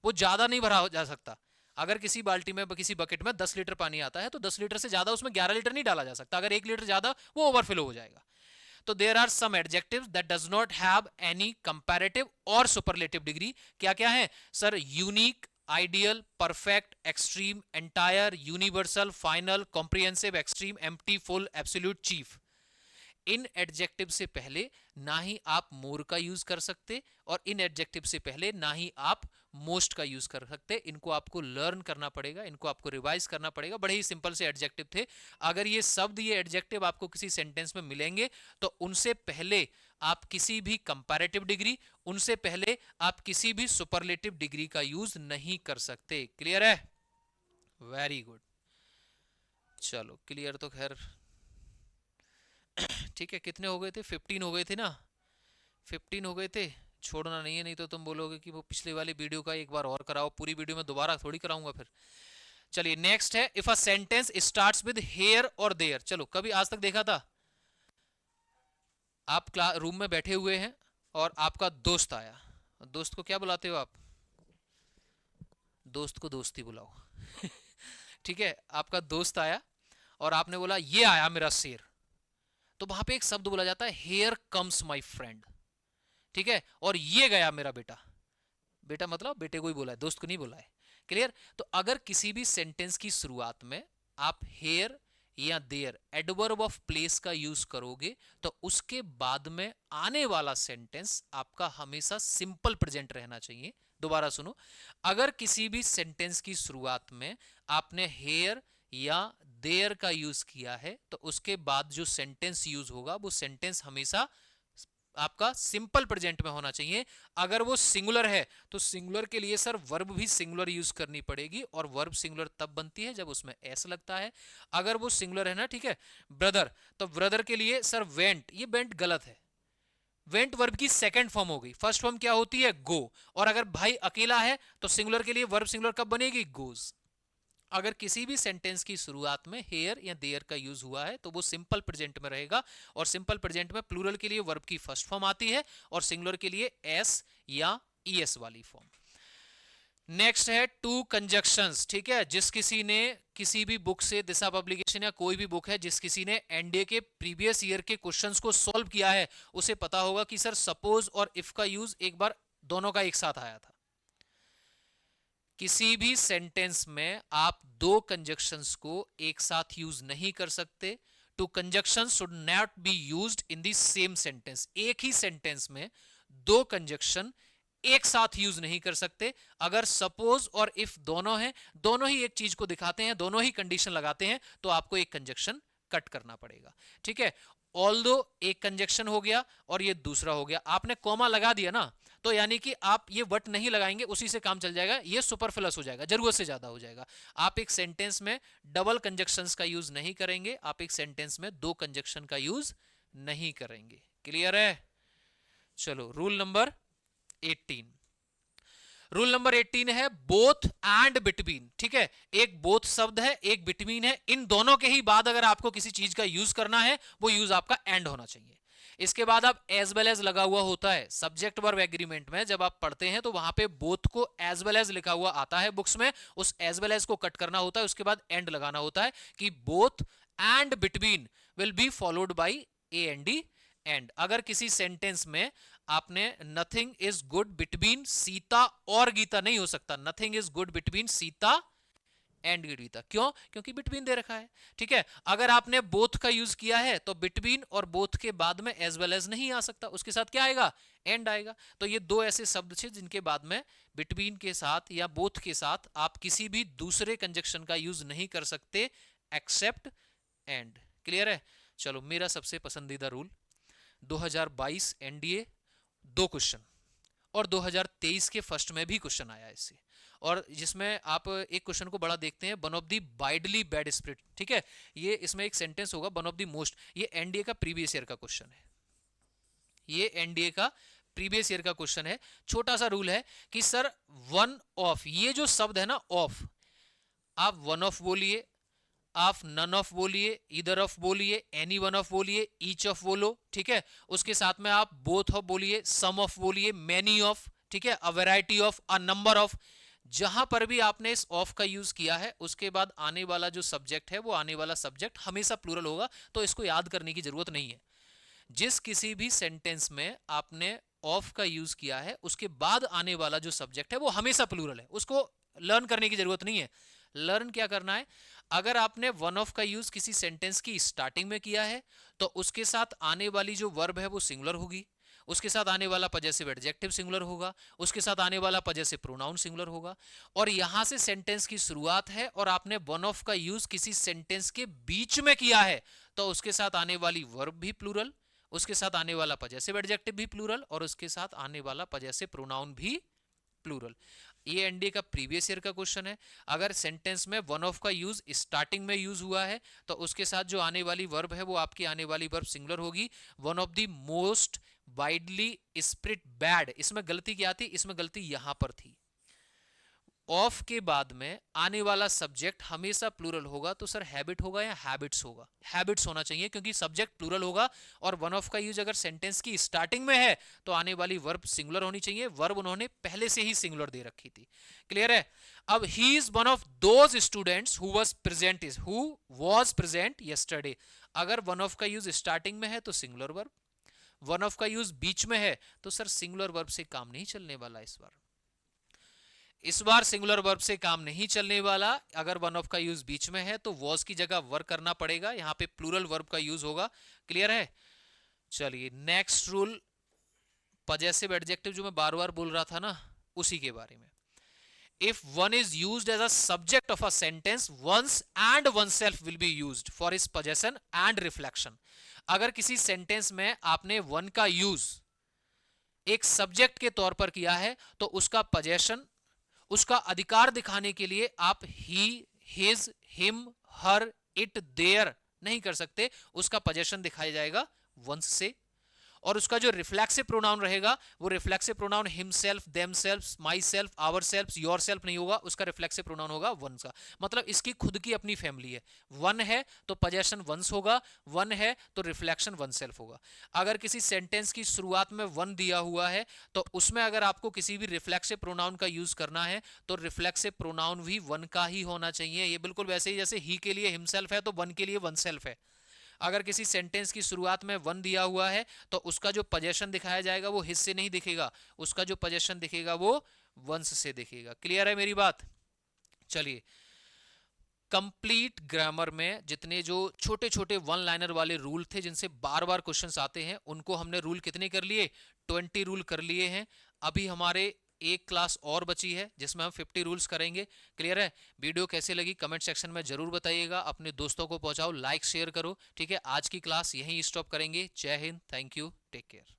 Speaker 1: वो ज्यादा नहीं भरा जा सकता। अगर किसी बाल्टी में किसी बकेट में 10 लीटर पानी आता है तो 10 लीटर से ज्यादा उसमें 11 लीटर नहीं डाला जा सकता, अगर 1 लीटर ज्यादा वो ओवरफ्लो हो जाएगा। तो there are some adjectives that does not have any comparative और सुपरलेटिव डिग्री। क्या क्या है sir? Unique, ideal, perfect, extreme, entire, universal, final, comprehensive, extreme, empty, full, absolute, chief. इन एडजेक्टिव से पहले ना ही आप मोर का यूज कर सकते और इन एडजेक्टिव से पहले ना ही आप मोस्ट का यूज कर सकते। इनको आपको लर्न करना पड़ेगा, इनको आपको रिवाइज करना पड़ेगा। बड़े ही सिंपल से एडजेक्टिव थे। अगर ये शब्द, ये एडजेक्टिव आपको किसी सेंटेंस में मिलेंगे तो उनसे पहले आप किसी भी कंपैरेटिव डिग्री, उनसे पहले आप किसी भी सुपरलेटिव डिग्री का यूज नहीं कर सकते। क्लियर है? Very good. चलो क्लियर तो खैर ठीक है। कितने हो गए थे? 15 हो गए थे ना? 15 हो गए थे। छोड़ना नहीं है, नहीं तो तुम बोलोगे कि वो पिछले वाली वीडियो का एक बार और कराओ। पूरी वीडियो में दोबारा थोड़ी कराऊंगा फिर। चलिए नेक्स्ट है, if a sentence starts with here और देयर। चलो कभी आज तक देखा था? आप रूम में बैठे हुए हैं और आपका दोस्त आया। दोस्त को क्या बुलाते हो आप? दोस्त को दोस्ती बुलाओ ठीक है, आपका दोस्त आया और आपने बोला ये आया मेरा शेर, तो वहां पे एक शब्द बोला जाता है हेयर कम्स माई फ्रेंड। ठीक है, और ये गया मेरा बेटा। बेटा मतलब बेटे को ही बोला है, दोस्त को नहीं बोला है। क्लियर? तो अगर किसी भी सेंटेंस की शुरुआत में आप हेयर या देयर एडवर्ब ऑफ प्लेस का यूज करोगे तो उसके बाद में आने वाला सेंटेंस आपका हमेशा सिंपल प्रेजेंट रहना चाहिए। दोबारा सुनो, अगर किसी भी सेंटेंस की शुरुआत में आपने हेयर या देयर का यूज किया है तो उसके बाद जो सेंटेंस यूज होगा वो सेंटेंस हमेशा आपका सिंपल प्रेजेंट में होना चाहिए। अगर वो सिंगुलर है तो सिंगुलर के लिए सर वर्ब भी सिंगुलर यूज करनी पड़ेगी, और वर्ब सिंगुलर तब बनती है जब उसमें एस लगता है। अगर वो सिंगुलर है ना, ठीक है, ब्रदर, तो ब्रदर के लिए सर वेंट, ये वेंट गलत है। वेंट वर्ब की सेकंड फॉर्म हो गई, फर्स्ट फॉर्म क्या होती है? गो। और अगर भाई अकेला है तो सिंगुलर के लिए वर्ब सिंगुलर कब बनेगी? गोज। अगर किसी भी सेंटेंस की शुरुआत में हेयर या देयर का यूज हुआ है तो वो सिंपल प्रेजेंट में रहेगा, और सिंपल प्रेजेंट में प्लूरल के लिए वर्ब की फर्स्ट फॉर्म आती है और सिंगुलर के लिए एस या ईएस वाली फॉर्म। नेक्स्ट है टू कंजक्शंस। ठीक है, जिस किसी ने किसी भी बुक से, दिशा पब्लिकेशन या कोई भी बुक है, जिस किसी ने एनडीए के प्रीवियस ईयर के क्वेश्चंस को सॉल्व किया है उसे पता होगा कि सर सपोज और इफ का यूज एक बार दोनों का एक साथ आया था। किसी भी सेंटेंस में आप दो कंजक्शंस को एक साथ यूज नहीं कर सकते। Two conjunctions should not be used in the same sentence. एक ही सेंटेंस में दो कंजक्शन एक साथ यूज नहीं कर सकते। अगर सपोज और इफ दोनों हैं, दोनों ही एक चीज को दिखाते हैं, दोनों ही कंडीशन लगाते हैं, तो आपको एक कंजक्शन कट करना पड़ेगा। ठीक है, ऑल्दो एक कंजक्शन हो गया और ये दूसरा हो गया। आपने कॉमा लगा दिया ना, तो यानी कि आप ये वट नहीं लगाएंगे, उसी से काम चल जाएगा, ये सुपरफ्लस हो जाएगा, जरूरत से ज्यादा हो जाएगा। आप एक सेंटेंस में डबल कंजक्शंस का यूज नहीं करेंगे, आप एक सेंटेंस में दो कंजक्शन का यूज नहीं करेंगे। क्लियर है? चलो रूल नंबर 18। रूल नंबर 18 है बोथ एंड बिटवीन। ठीक है, एक बोथ शब्द है, एक बिटवीन है, इन दोनों के ही बाद अगर आपको किसी चीज का यूज करना है वो यूज आपका एंड होना चाहिए। इसके बाद आप एज वेल एज लगा हुआ होता है सब्जेक्ट वर्ब एग्रीमेंट में, जब आप पढ़ते हैं तो वहां पे बोथ को एज वेल एज लिखा हुआ आता है बुक्स में, उस एज वेल एज को कट करना होता है, उसके बाद एंड लगाना होता है कि both and between will be followed by a and D and. अगर किसी सेंटेंस में आपने nothing is good between Sita और गीता, नहीं हो सकता nothing is good between Sita and Gita. क्यों? क्योंकि बिटवीन दे रखा है। ठीक है, अगर आपने बोथ का यूज किया है तो बिटवीन और बोथ के बाद में एज वेल एज नहीं आ सकता, उसके साथ क्या आएगा? एंड आएगा। तो ये दो ऐसे शब्द थे जिनके बाद में बिटवीन के साथ या बोथ के साथ आप किसी भी दूसरे कंजक्शन का यूज नहीं कर सकते एक्सेप्ट एंड। क्लियर है? चलो मेरा सबसे पसंदीदा रूल, 2022 एनडीए 2 क्वेश्चन, और 2023 के फर्स्ट में भी क्वेश्चन आया इससे, और जिसमें आप एक क्वेश्चन को बड़ा देखते हैं, one of the widely bad spirit, ठीक है, ये इसमें एक सेंटेंस होगा वन ऑफ द मोस्ट, ये एनडीए का प्रीवियस ईयर का क्वेश्चन है, ये एनडीए का प्रीवियस ईयर का क्वेश्चन है। छोटा सा रूल है कि सर वन ऑफ, ये जो शब्द है ना ऑफ, आप वन ऑफ बोलिए, आप नन ऑफ बोलिए, इधर ऑफ बोलिए, एनी वन ऑफ बोलिए, ईच ऑफ बोलो, ठीक है, उसके साथ में आप बोथ ऑफ बोलिए, सम ऑफ बोलिए, मैनी ऑफ, ठीक है, a variety of, a number of, जहां पर भी आपने इस ऑफ का यूज किया है उसके बाद आने वाला जो सब्जेक्ट है वो आने वाला सब्जेक्ट हमेशा प्लूरल होगा, तो इसको याद करने की जरूरत नहीं है। जिस किसी भी सेंटेंस में आपने ऑफ का यूज किया है उसके बाद आने वाला जो सब्जेक्ट है वो हमेशा प्लूरल है, उसको लर्न करने की जरूरत नहीं है। लर्न क्या करना है, अगर आपने वन ऑफ का यूज किसी सेंटेंस की स्टार्टिंग में किया है तो उसके साथ आने वाली जो वर्ब है वो सिंगुलर होगी, उसके साथ आने वाला पजेसिव एडजेक्टिव सिंगुलर होगा, उसके साथ आने वाला पजेसिव प्रोनाउन सिंगुलर होगा, और यहां से सेंटेंस की शुरुआत है और आपने वन ऑफ का यूज किसी सेंटेंस के बीच में किया है तो उसके साथ आने वाली वर्ब भी प्लूरल, उसके साथ आने वाला पजेसिव एडजेक्टिव भी प्लूरल, और उसके साथ आने वाला पजेसिव प्रोनाउन भी प्लूरल। ये एनडीए का प्रीवियस ईयर का क्वेश्चन है। अगर सेंटेंस में वन ऑफ का यूज स्टार्टिंग में यूज हुआ है तो उसके साथ जो आने वाली वर्ब है वो आपकी आने वाली वर्ब सिंगुलर होगी। One of the most widely spirit bad, इसमें गलती क्या थी, इसमें गलती यहां पर थी, ऑफ के बाद में आने वाला सब्जेक्ट हमेशा प्लूरल होगा, तो सर हैबिट होगा या हैबिट्स होगा, हैबिट्स होना चाहिए क्योंकि सब्जेक्ट प्लूरल होगा, और वन ऑफ का यूज अगर सेंटेंस की स्टार्टिंग में है तो आने वाली वर्ब सिंगुलर होनी चाहिए, वर्ब उन्होंने पहले से ही सिंगुलर दे रखी थी। क्लियर है। अब he is one of those students who was present yesterday, अगर वन ऑफ का यूज स्टार्टिंग में है तो सिंगुलर वर्ब, वन ऑफ का यूज बीच में है तो सर सिंगुलर वर्ब से काम नहीं चलने वाला, इस बार सिंगुलर वर्ब से काम नहीं चलने वाला। अगर वन ऑफ का यूज बीच में है तो वॉज की जगह वर करना पड़ेगा, यहां पे प्लूरल वर्ब का यूज होगा। क्लियर है। चलिए नेक्स्ट रूल, पजेसिव एडजेक्टिव जो मैं बार बार बोल रहा था ना उसी के बारे में। If one is used as a subject of a sentence, ones and oneself will be used for is possession and reflection. अगर किसी सेंटेंस में आपने वन का यूज एक सब्जेक्ट के तौर पर किया है तो उसका पजेशन, उसका अधिकार दिखाने के लिए आप he, his, him, her, it, their नहीं कर सकते, उसका पजेशन दिखाया जाएगा वंस से, और उसका जो रिफ्लेक्सिव प्रोनाउन रहेगा वो reflexive pronoun himself, themselves, myself, ourself, yourself नहीं होगा, उसका रिफ्लेक्सिव प्रोनाउन होगा वंस का। मतलब इसकी खुद की अपनी फैमिली है, वन है तो पजेशन वंस होगा, वन है तो रिफ्लेक्शन वन सेल्फ होगा। अगर किसी सेंटेंस की शुरुआत में वन दिया हुआ है तो उसमें अगर आपको किसी भी रिफ्लेक्सिव प्रोनाउन का यूज करना है तो रिफ्लेक्सिव प्रोनाउन भी वन का ही होना चाहिए। ये बिल्कुल वैसे ही जैसे ही के लिए हिमसेल्फ है तो वन के लिए वन सेल्फ है। अगर किसी सेंटेंस की शुरुआत में वन दिया हुआ है तो उसका जो पजेशन दिखाया जाएगा वो हिज से नहीं दिखेगा, उसका जो पजेशन दिखेगा वो वंस से दिखेगा। क्लियर है मेरी बात। चलिए कंप्लीट ग्रामर में जितने जो छोटे छोटे वन लाइनर वाले रूल थे जिनसे बार बार क्वेश्चंस आते हैं उनको हमने रूल कितने कर लिए, 20 रूल कर लिए हैं। अभी हमारे एक क्लास और बची है जिसमें हम 50 रूल्स करेंगे। क्लियर है। वीडियो कैसे लगी कमेंट सेक्शन में जरूर बताइएगा, अपने दोस्तों को पहुंचाओ, लाइक शेयर करो। ठीक है, आज की क्लास यहीं स्टॉप करेंगे। Jai Hind, thank you, take care.